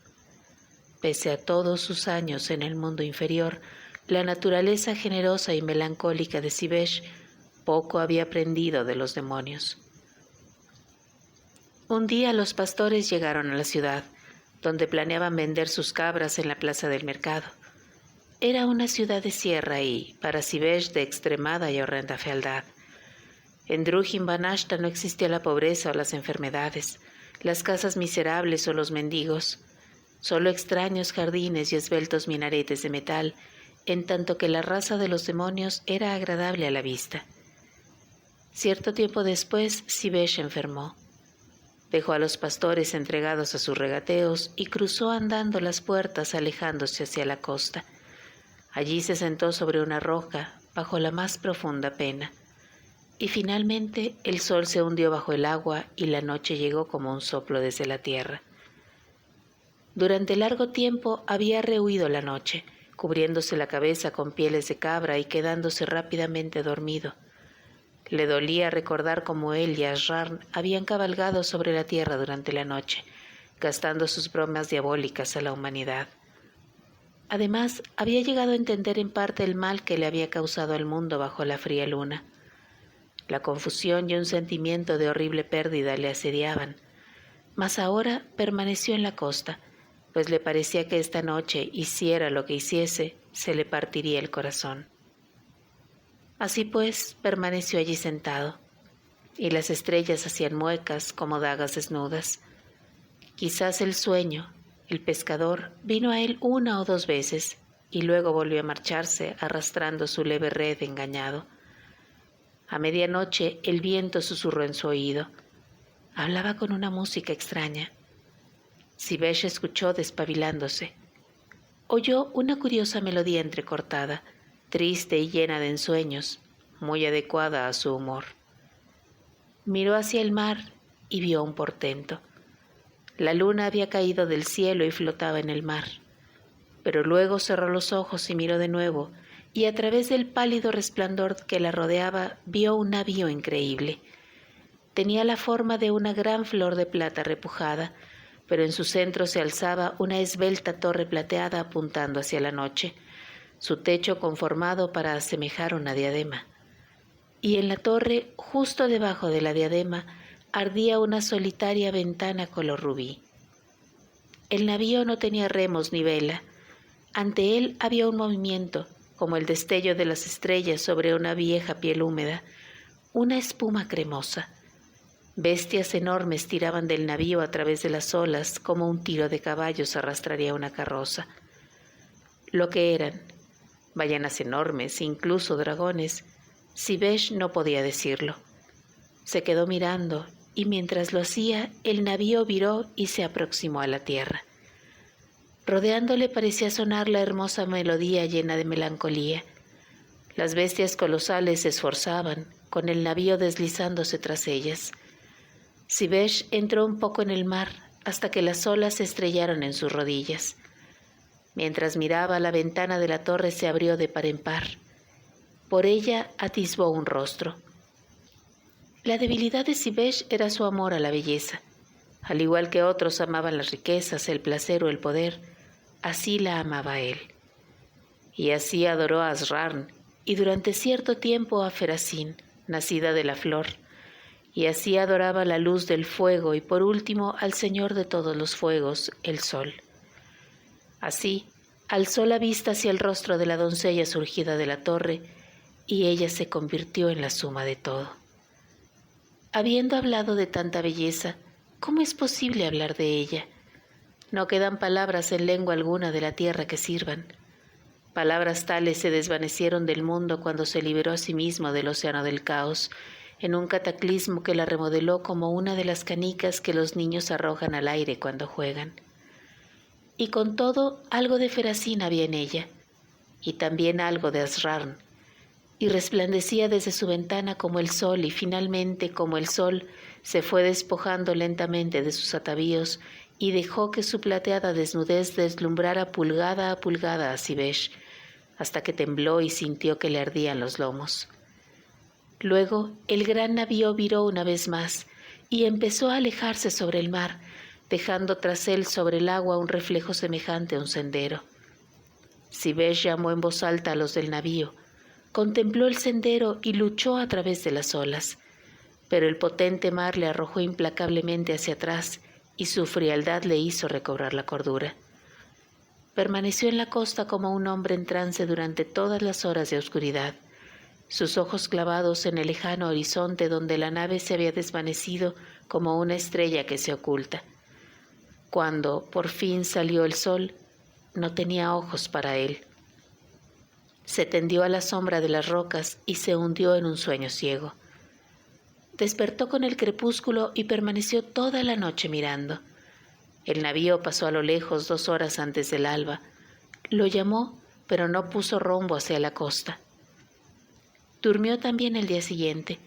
Pese a todos sus años en el mundo inferior, la naturaleza generosa y melancólica de Sivesh poco había aprendido de los demonios. Un día los pastores llegaron a la ciudad, donde planeaban vender sus cabras en la plaza del mercado. Era una ciudad de sierra y, para Sivesh, de extremada y horrenda fealdad. En Drujin-Banashta no existía la pobreza o las enfermedades, las casas miserables o los mendigos, solo extraños jardines y esbeltos minaretes de metal, en tanto que la raza de los demonios era agradable a la vista. Cierto tiempo después, Sivesh enfermó. Dejó a los pastores entregados a sus regateos y cruzó andando las puertas alejándose hacia la costa. Allí se sentó sobre una roca, bajo la más profunda pena. Y finalmente el sol se hundió bajo el agua y la noche llegó como un soplo desde la tierra. Durante largo tiempo había rehuido la noche, cubriéndose la cabeza con pieles de cabra y quedándose rápidamente dormido. Le dolía recordar cómo él y Asrarn habían cabalgado sobre la tierra durante la noche, gastando sus bromas diabólicas a la humanidad. Además, había llegado a entender en parte el mal que le había causado al mundo bajo la fría luna. La confusión y un sentimiento de horrible pérdida le asediaban, mas ahora permaneció en la costa, pues le parecía que esta noche, hiciera lo que hiciese, se le partiría el corazón. Así pues, permaneció allí sentado, y las estrellas hacían muecas como dagas desnudas. Quizás el sueño, el pescador, vino a él una o dos veces, y luego volvió a marcharse arrastrando su leve red engañado. A medianoche el viento susurró en su oído. Hablaba con una música extraña. Sivesh escuchó despabilándose. Oyó una curiosa melodía entrecortada, triste y llena de ensueños, muy adecuada a su humor. Miró hacia el mar y vio un portento. La luna había caído del cielo y flotaba en el mar. Pero luego cerró los ojos y miró de nuevo, y a través del pálido resplandor que la rodeaba vio un navío increíble. Tenía la forma de una gran flor de plata repujada, pero en su centro se alzaba una esbelta torre plateada apuntando hacia la noche. su techo conformado para asemejar una diadema. Y en la torre, justo debajo de la diadema, ardía una solitaria ventana color rubí. El navío no tenía remos ni vela. Ante él había un movimiento, como el destello de las estrellas sobre una vieja piel húmeda, una espuma cremosa. Bestias enormes tiraban del navío a través de las olas como un tiro de caballos arrastraría una carroza. Lo que eran, ballenas enormes, incluso dragones, Sivesh no podía decirlo. Se quedó mirando y mientras lo hacía, el navío viró y se aproximó a la tierra. Rodeándole parecía sonar la hermosa melodía llena de melancolía. Las bestias colosales se esforzaban, con el navío deslizándose tras ellas. Sivesh entró un poco en el mar hasta que las olas se estrellaron en sus rodillas. Mientras miraba, la ventana de la torre se abrió de par en par. Por ella atisbó un rostro. La debilidad de Sivesh era su amor a la belleza. Al igual que otros amaban las riquezas, el placer o el poder, así la amaba él. Y así adoró a Asrarn, y durante cierto tiempo a Ferasín, nacida de la flor, y así adoraba la luz del fuego y por último al Señor de todos los fuegos, el sol. Así, alzó la vista hacia el rostro de la doncella surgida de la torre, y ella se convirtió en la suma de todo. Habiendo hablado de tanta belleza, ¿cómo es posible hablar de ella? No quedan palabras en lengua alguna de la tierra que sirvan. Palabras tales se desvanecieron del mundo cuando se liberó a sí mismo del océano del caos, en un cataclismo que la remodeló como una de las canicas que los niños arrojan al aire cuando juegan. Y con todo, algo de Ferasín había en ella, y también algo de Asrarn, y resplandecía desde su ventana como el sol, y finalmente, como el sol, se fue despojando lentamente de sus atavíos y dejó que su plateada desnudez deslumbrara pulgada a pulgada a Sivesh, hasta que tembló y sintió que le ardían los lomos. Luego el gran navío viró una vez más y empezó a alejarse sobre el mar, dejando tras él sobre el agua un reflejo semejante a un sendero. Sivesh llamó en voz alta a los del navío, contempló el sendero y luchó a través de las olas, pero el potente mar le arrojó implacablemente hacia atrás y su frialdad le hizo recobrar la cordura. Permaneció en la costa como un hombre en trance durante todas las horas de oscuridad, sus ojos clavados en el lejano horizonte donde la nave se había desvanecido como una estrella que se oculta. Cuando por fin salió el sol, no tenía ojos para él. Se tendió a la sombra de las rocas y se hundió en un sueño ciego. Despertó con el crepúsculo y permaneció toda la noche mirando. El navío pasó a lo lejos 2 horas antes del alba. Lo llamó, pero no puso rumbo hacia la costa. Durmió también el día siguiente.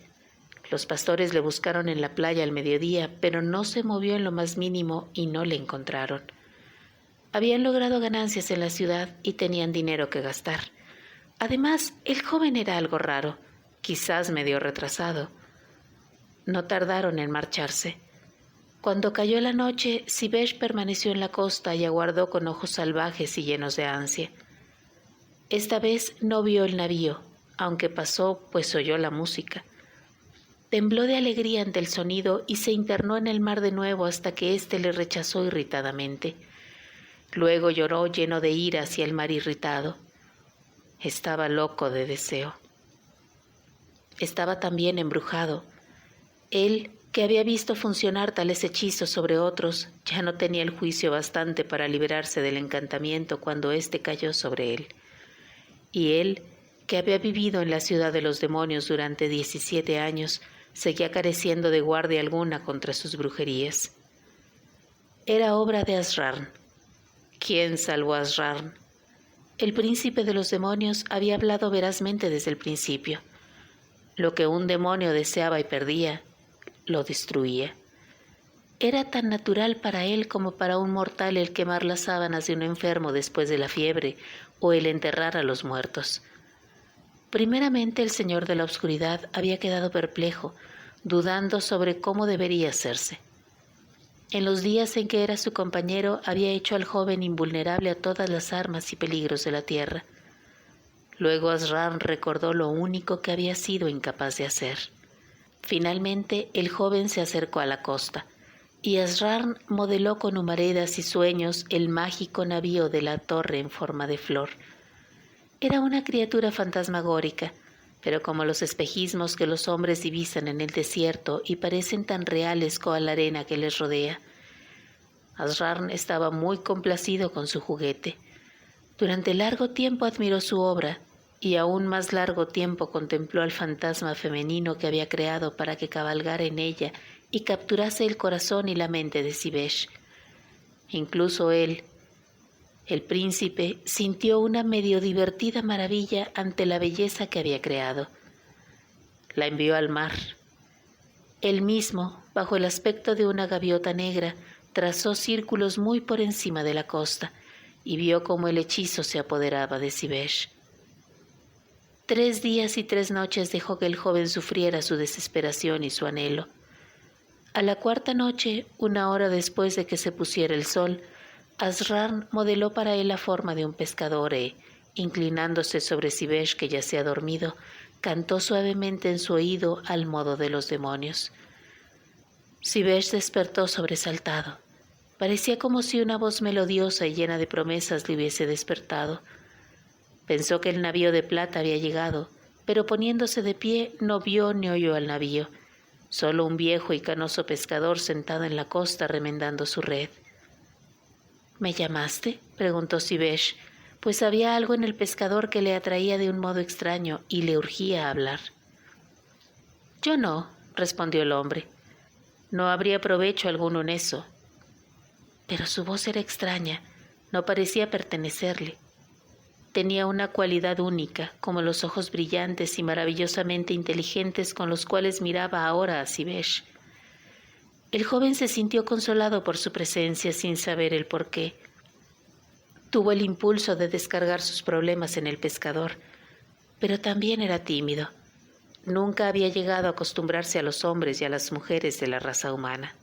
Los pastores le buscaron en la playa al mediodía, pero no se movió en lo más mínimo y no le encontraron. Habían logrado ganancias en la ciudad y tenían dinero que gastar. Además, el joven era algo raro, quizás medio retrasado. No tardaron en marcharse. Cuando cayó la noche, Sivesh permaneció en la costa y aguardó con ojos salvajes y llenos de ansia. Esta vez no vio el navío, aunque pasó, pues oyó la música. Tembló de alegría ante el sonido y se internó en el mar de nuevo hasta que éste le rechazó irritadamente. Luego lloró lleno de ira hacia el mar irritado. Estaba loco de deseo. Estaba también embrujado. Él, que había visto funcionar tales hechizos sobre otros, ya no tenía el juicio bastante para librarse del encantamiento cuando éste cayó sobre él. Y él, que había vivido en la ciudad de los demonios durante 17 años, seguía careciendo de guardia alguna contra sus brujerías. Era obra de Asrarn. ¿Quién salvó a Asrarn? El príncipe de los demonios había hablado verazmente desde el principio. Lo que un demonio deseaba y perdía, lo destruía. Era tan natural para él como para un mortal el quemar las sábanas de un enfermo después de la fiebre o el enterrar a los muertos. Primeramente el señor de la oscuridad había quedado perplejo, dudando sobre cómo debería hacerse. En los días en que era su compañero había hecho al joven invulnerable a todas las armas y peligros de la tierra. Luego Asran recordó lo único que había sido incapaz de hacer. Finalmente el joven se acercó a la costa, y Asran modeló con humaredas y sueños el mágico navío de la torre en forma de flor. Era una criatura fantasmagórica, pero como los espejismos que los hombres divisan en el desierto y parecen tan reales como la arena que les rodea. Asran estaba muy complacido con su juguete. Durante largo tiempo admiró su obra, y aún más largo tiempo contempló al fantasma femenino que había creado para que cabalgara en ella y capturase el corazón y la mente de Sivesh. Incluso él, el príncipe, sintió una medio divertida maravilla ante la belleza que había creado. La envió al mar. Él mismo, bajo el aspecto de una gaviota negra, trazó círculos muy por encima de la costa y vio cómo el hechizo se apoderaba de Sivesh. 3 días y 3 noches dejó que el joven sufriera su desesperación y su anhelo. A la 4ª noche, 1 hora después de que se pusiera el sol, Asran modeló para él la forma de un pescador e, inclinándose sobre Sivesh que yacía dormido, cantó suavemente en su oído al modo de los demonios. Sivesh despertó sobresaltado. Parecía como si una voz melodiosa y llena de promesas le hubiese despertado. Pensó que el navío de plata había llegado, pero poniéndose de pie no vio ni oyó al navío, solo un viejo y canoso pescador sentado en la costa remendando su red. ¿Me llamaste?, preguntó Sivesh, pues había algo en el pescador que le atraía de un modo extraño y le urgía hablar. Yo no, respondió el hombre. No habría provecho alguno en eso. Pero su voz era extraña, no parecía pertenecerle. Tenía una cualidad única, como los ojos brillantes y maravillosamente inteligentes con los cuales miraba ahora a Sivesh. El joven se sintió consolado por su presencia sin saber el porqué. Tuvo el impulso de descargar sus problemas en el pescador, pero también era tímido. Nunca había llegado a acostumbrarse a los hombres y a las mujeres de la raza humana.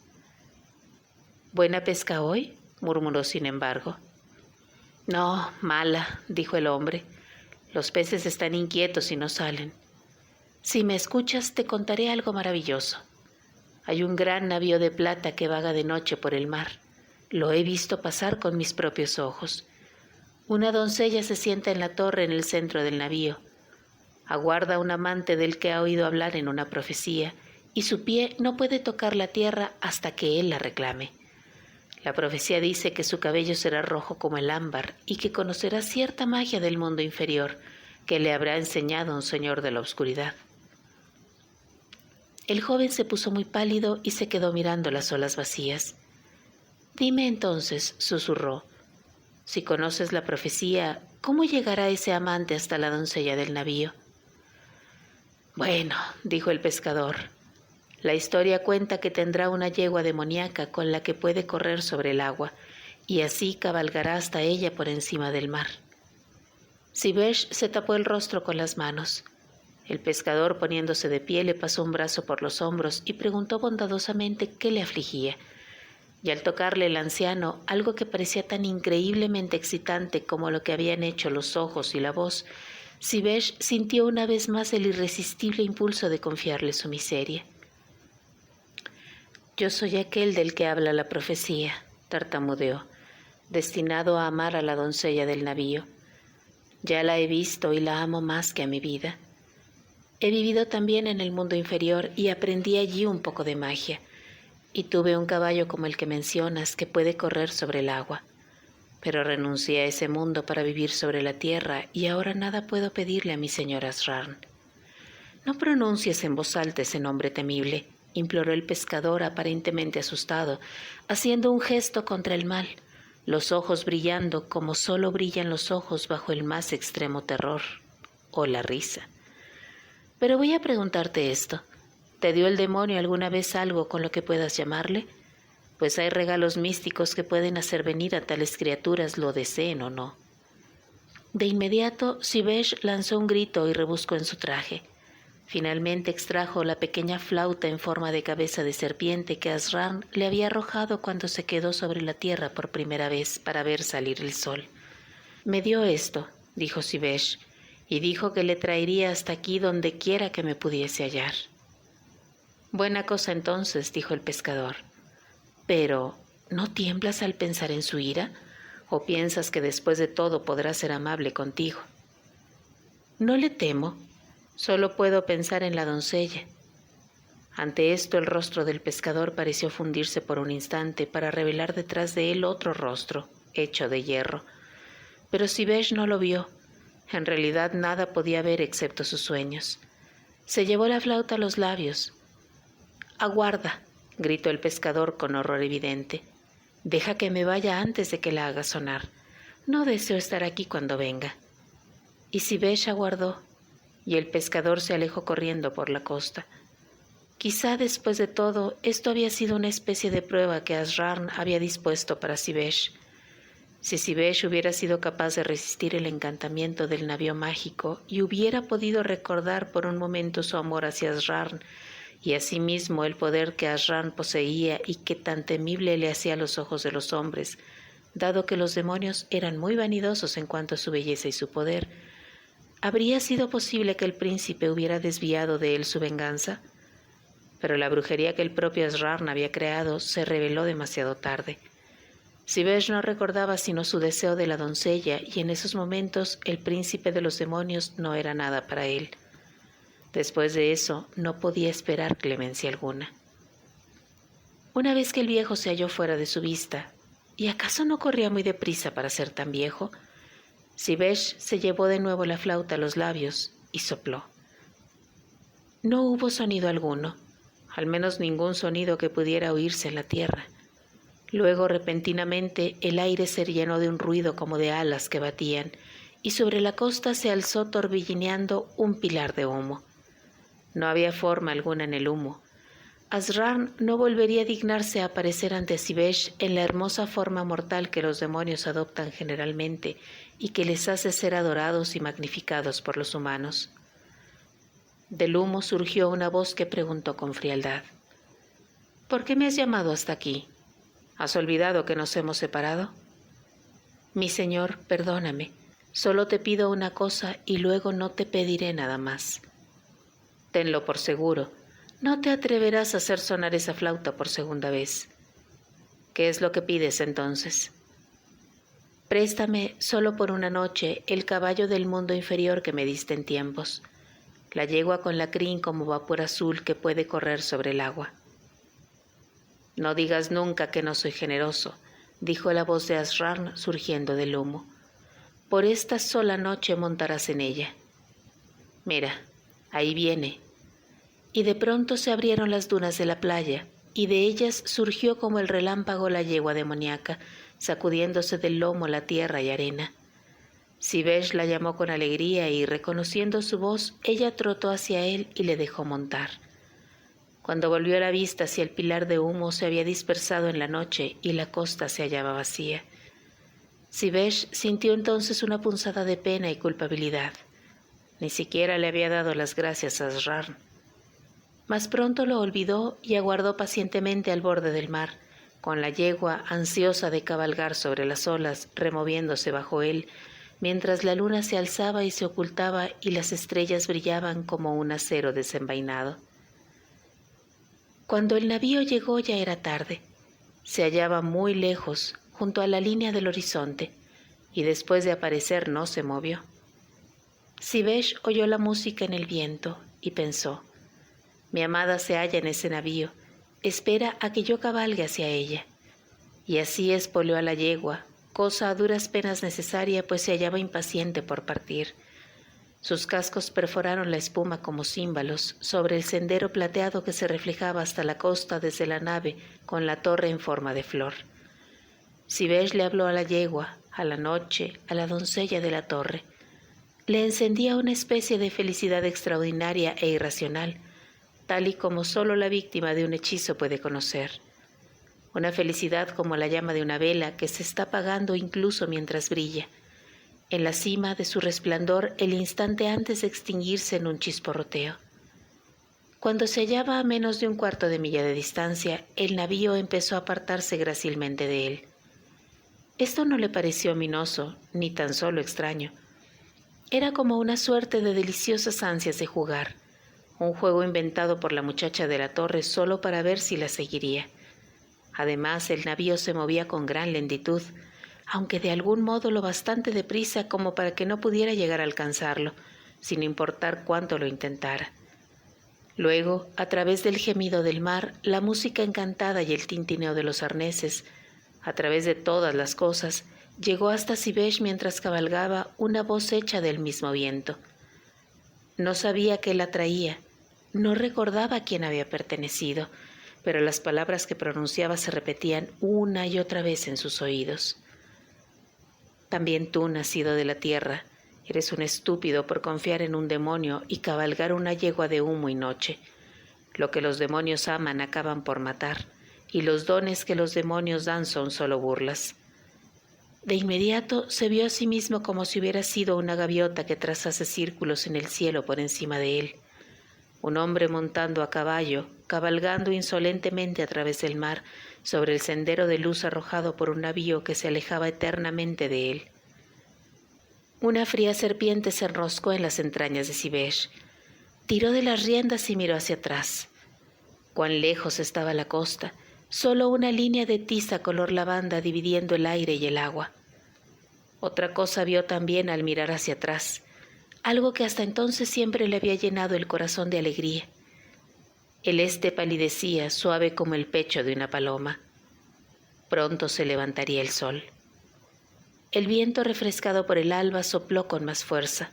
¿Buena pesca hoy?, murmuró sin embargo. No, mala, dijo el hombre. Los peces están inquietos y no salen. Si me escuchas, te contaré algo maravilloso. Hay un gran navío de plata que vaga de noche por el mar. Lo he visto pasar con mis propios ojos. Una doncella se sienta en la torre en el centro del navío. Aguarda a un amante del que ha oído hablar en una profecía, y su pie no puede tocar la tierra hasta que él la reclame. La profecía dice que su cabello será rojo como el ámbar y que conocerá cierta magia del mundo inferior que le habrá enseñado un señor de la oscuridad. El joven se puso muy pálido y se quedó mirando las olas vacías. Dime entonces, susurró, si conoces la profecía, ¿cómo llegará ese amante hasta la doncella del navío? Bueno, dijo el pescador, la historia cuenta que tendrá una yegua demoníaca con la que puede correr sobre el agua, y así cabalgará hasta ella por encima del mar. Sivesh se tapó el rostro con las manos. El pescador, poniéndose de pie, le pasó un brazo por los hombros y preguntó bondadosamente qué le afligía. Y al tocarle el anciano, algo que parecía tan increíblemente excitante como lo que habían hecho los ojos y la voz, Sivesh sintió una vez más el irresistible impulso de confiarle su miseria. Yo soy aquel del que habla la profecía, tartamudeó, destinado a amar a la doncella del navío. Ya la he visto y la amo más que a mi vida. He vivido también en el mundo inferior y aprendí allí un poco de magia, y tuve un caballo como el que mencionas que puede correr sobre el agua. Pero renuncié a ese mundo para vivir sobre la tierra y ahora nada puedo pedirle a mi señor Asran. No pronuncies en voz alta ese nombre temible, imploró el pescador aparentemente asustado, haciendo un gesto contra el mal, los ojos brillando como solo brillan los ojos bajo el más extremo terror o la risa. Pero voy a preguntarte esto. ¿Te dio el demonio alguna vez algo con lo que puedas llamarle? Pues hay regalos místicos que pueden hacer venir a tales criaturas lo deseen o no. De inmediato, Sivesh lanzó un grito y rebuscó en su traje. Finalmente extrajo la pequeña flauta en forma de cabeza de serpiente que Asran le había arrojado cuando se quedó sobre la tierra por primera vez para ver salir el sol. Me dio esto, dijo Sivesh, y dijo que le traería hasta aquí donde quiera que me pudiese hallar. Buena cosa entonces, dijo el pescador, pero ¿no tiemblas al pensar en su ira? ¿O piensas que después de todo podrá ser amable contigo? No le temo, solo puedo pensar en la doncella. Ante esto el rostro del pescador pareció fundirse por un instante para revelar detrás de él otro rostro, hecho de hierro. Pero Sivesh no lo vio. En realidad nada podía ver excepto sus sueños. Se llevó la flauta a los labios. «Aguarda», gritó el pescador con horror evidente. «Deja que me vaya antes de que la haga sonar. No deseo estar aquí cuando venga». Y Sivesh aguardó, y el pescador se alejó corriendo por la costa. Quizá después de todo esto había sido una especie de prueba que Asrarn había dispuesto para Sivesh. Si Sivesh hubiera sido capaz de resistir el encantamiento del navío mágico y hubiera podido recordar por un momento su amor hacia Asrarn y asimismo el poder que Asrarn poseía y que tan temible le hacía a los ojos de los hombres, dado que los demonios eran muy vanidosos en cuanto a su belleza y su poder, ¿habría sido posible que el príncipe hubiera desviado de él su venganza? Pero la brujería que el propio Asrarn había creado se reveló demasiado tarde. Sivesh no recordaba sino su deseo de la doncella y en esos momentos el príncipe de los demonios no era nada para él. Después de eso no podía esperar clemencia alguna. Una vez que el viejo se halló fuera de su vista, ¿y acaso no corría muy deprisa para ser tan viejo? Sivesh se llevó de nuevo la flauta a los labios y sopló. No hubo sonido alguno, al menos ningún sonido que pudiera oírse en la tierra. Luego, repentinamente, el aire se llenó de un ruido como de alas que batían, y sobre la costa se alzó torbellineando un pilar de humo. No había forma alguna en el humo. Asrarn no volvería a dignarse a aparecer ante Sivesh en la hermosa forma mortal que los demonios adoptan generalmente y que les hace ser adorados y magnificados por los humanos. Del humo surgió una voz que preguntó con frialdad: «¿Por qué me has llamado hasta aquí? ¿Has olvidado que nos hemos separado?» «Mi señor, perdóname. Solo te pido una cosa y luego no te pediré nada más». «Tenlo por seguro. No te atreverás a hacer sonar esa flauta por segunda vez». «¿Qué es lo que pides entonces?» «Préstame, solo por una noche, el caballo del mundo inferior que me diste en tiempos, la yegua con la crin como vapor azul que puede correr sobre el agua». «No digas nunca que no soy generoso», dijo la voz de Asrarn surgiendo del humo. «Por esta sola noche montarás en ella. Mira, ahí viene». Y de pronto se abrieron las dunas de la playa, y de ellas surgió como el relámpago la yegua demoníaca, sacudiéndose del lomo la tierra y arena. Sivesh la llamó con alegría y, reconociendo su voz, ella trotó hacia él y le dejó montar. Cuando volvió la vista hacia el pilar de humo se había dispersado en la noche y la costa se hallaba vacía. Sivesh sintió entonces una punzada de pena y culpabilidad. Ni siquiera le había dado las gracias a Asrarn. Mas pronto lo olvidó y aguardó pacientemente al borde del mar, con la yegua ansiosa de cabalgar sobre las olas, removiéndose bajo él, mientras la luna se alzaba y se ocultaba y las estrellas brillaban como un acero desenvainado. Cuando el navío llegó ya era tarde. Se hallaba muy lejos, junto a la línea del horizonte, y después de aparecer no se movió. Sivesh oyó la música en el viento y pensó: «Mi amada se halla en ese navío, espera a que yo cabalgue hacia ella». Y así espoleó a la yegua, cosa a duras penas necesaria, pues se hallaba impaciente por partir. Sus cascos perforaron la espuma como címbalos sobre el sendero plateado que se reflejaba hasta la costa desde la nave con la torre en forma de flor. Sivesh le habló a la yegua, a la noche, a la doncella de la torre. Le encendía una especie de felicidad extraordinaria e irracional, tal y como solo la víctima de un hechizo puede conocer. Una felicidad como la llama de una vela que se está apagando incluso mientras brilla, en la cima de su resplandor el instante antes de extinguirse en un chisporroteo. Cuando se hallaba a menos de un cuarto de milla de distancia, el navío empezó a apartarse grácilmente de él. Esto no le pareció ominoso, ni tan solo extraño. era como una suerte de deliciosas ansias de jugar, un juego inventado por la muchacha de la torre solo para ver si la seguiría. Además, el navío se movía con gran lentitud, aunque de algún modo lo bastante deprisa como para que no pudiera llegar a alcanzarlo, sin importar cuánto lo intentara. Luego, a través del gemido del mar, la música encantada y el tintineo de los arneses, a través de todas las cosas, llegó hasta Sivesh mientras cabalgaba una voz hecha del mismo viento. No sabía qué la traía, no recordaba a quién había pertenecido, pero las palabras que pronunciaba se repetían una y otra vez en sus oídos. También tú, nacido de la tierra, eres un estúpido por confiar en un demonio y cabalgar una yegua de humo y noche. Lo que los demonios aman acaban por matar, y los dones que los demonios dan son solo burlas. De inmediato se vio a sí mismo como si hubiera sido una gaviota que trazase círculos en el cielo por encima de él. Un hombre montando a caballo, cabalgando insolentemente a través del mar, sobre el sendero de luz arrojado por un navío que se alejaba eternamente de él. Una fría serpiente se enroscó en las entrañas de Sivesh. Tiró de las riendas y miró hacia atrás. Cuán lejos estaba la costa, solo una línea de tiza color lavanda dividiendo el aire y el agua. Otra cosa vio también al mirar hacia atrás, algo que hasta entonces siempre le había llenado el corazón de alegría. El este palidecía, suave como el pecho de una paloma. Pronto se levantaría el sol. El viento refrescado por el alba sopló con más fuerza.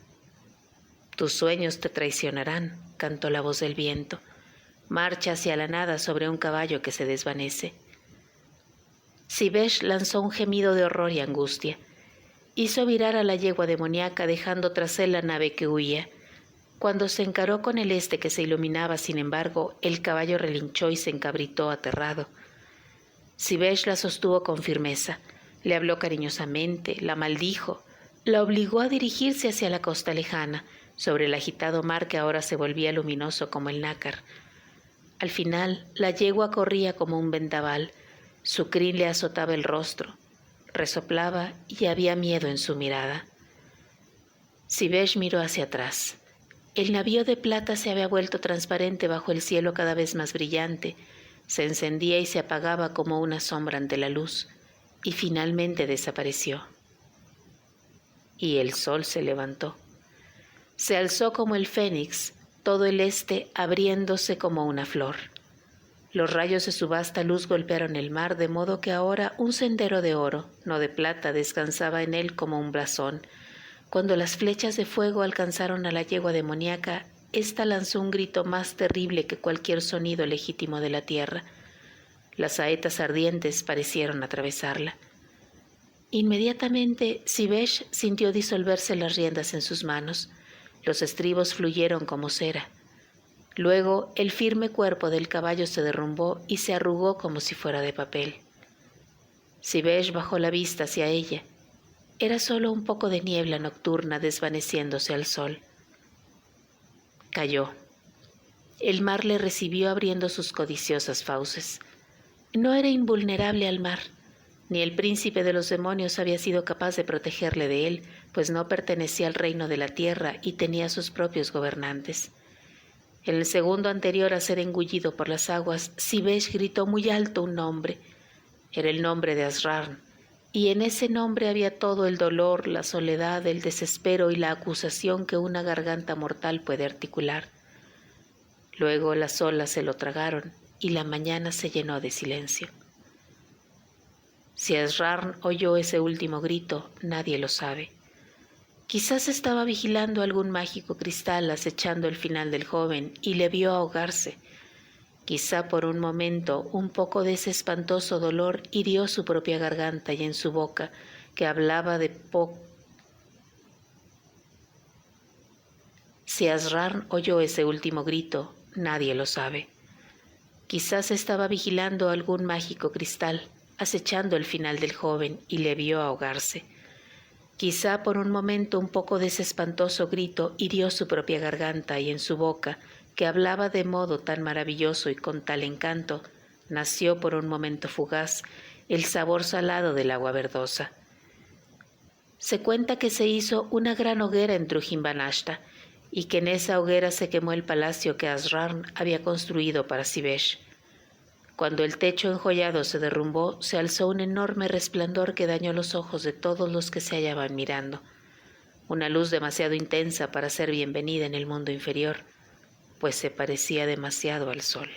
Tus sueños te traicionarán, cantó la voz del viento. Marcha hacia la nada sobre un caballo que se desvanece. Sivesh lanzó un gemido de horror y angustia. Hizo virar a la yegua demoníaca dejando tras él la nave que huía. Cuando se encaró con el este que se iluminaba, sin embargo, el caballo relinchó y se encabritó aterrado. Sivesh la sostuvo con firmeza, le habló cariñosamente, la maldijo, la obligó a dirigirse hacia la costa lejana, sobre el agitado mar que ahora se volvía luminoso como el nácar. Al final, la yegua corría como un vendaval, su crin le azotaba el rostro, resoplaba y había miedo en su mirada. Sivesh miró hacia atrás. El navío de plata se había vuelto transparente bajo el cielo cada vez más brillante, se encendía y se apagaba como una sombra ante la luz, y finalmente desapareció. Y el sol se levantó. Se alzó como el fénix, todo el este abriéndose como una flor. Los rayos de su vasta luz golpearon el mar, de modo que ahora un sendero de oro, no de plata, descansaba en él como un blasón. Cuando las flechas de fuego alcanzaron a la yegua demoníaca, ésta lanzó un grito más terrible que cualquier sonido legítimo de la tierra. Las saetas ardientes parecieron atravesarla. Inmediatamente, Sivesh sintió disolverse las riendas en sus manos. Los estribos fluyeron como cera. Luego, el firme cuerpo del caballo se derrumbó y se arrugó como si fuera de papel. Sivesh bajó la vista hacia ella. Era solo un poco de niebla nocturna desvaneciéndose al sol. Cayó. El mar le recibió abriendo sus codiciosas fauces. No era invulnerable al mar, ni el príncipe de los demonios había sido capaz de protegerle de él, pues no pertenecía al reino de la tierra y tenía sus propios gobernantes. En el segundo anterior a ser engullido por las aguas, Sivesh gritó muy alto un nombre. Era el nombre de Asrarn, y en ese nombre había todo el dolor, la soledad, el desespero y la acusación que una garganta mortal puede articular. Luego las olas se lo tragaron y la mañana se llenó de silencio. Si Asrarn oyó ese último grito, nadie lo sabe. Quizás estaba vigilando algún mágico cristal acechando el final del joven y le vio ahogarse. Quizá por un momento un poco de ese espantoso dolor hirió su propia garganta y en su boca, que hablaba de Si Asrarn oyó ese último grito, nadie lo sabe. Quizás estaba vigilando algún mágico cristal, acechando el final del joven y le vio ahogarse. Quizá por un momento un poco de ese espantoso grito hirió su propia garganta y en su boca, que hablaba de modo tan maravilloso y con tal encanto, nació por un momento fugaz el sabor salado del agua verdosa. Se cuenta que se hizo una gran hoguera en Trujimbanashta y que en esa hoguera se quemó el palacio que Asrar había construido para Sivesh. Cuando el techo enjollado se derrumbó, se alzó un enorme resplandor que dañó los ojos de todos los que se hallaban mirando. Una luz demasiado intensa para ser bienvenida en el mundo inferior, pues se parecía demasiado al sol.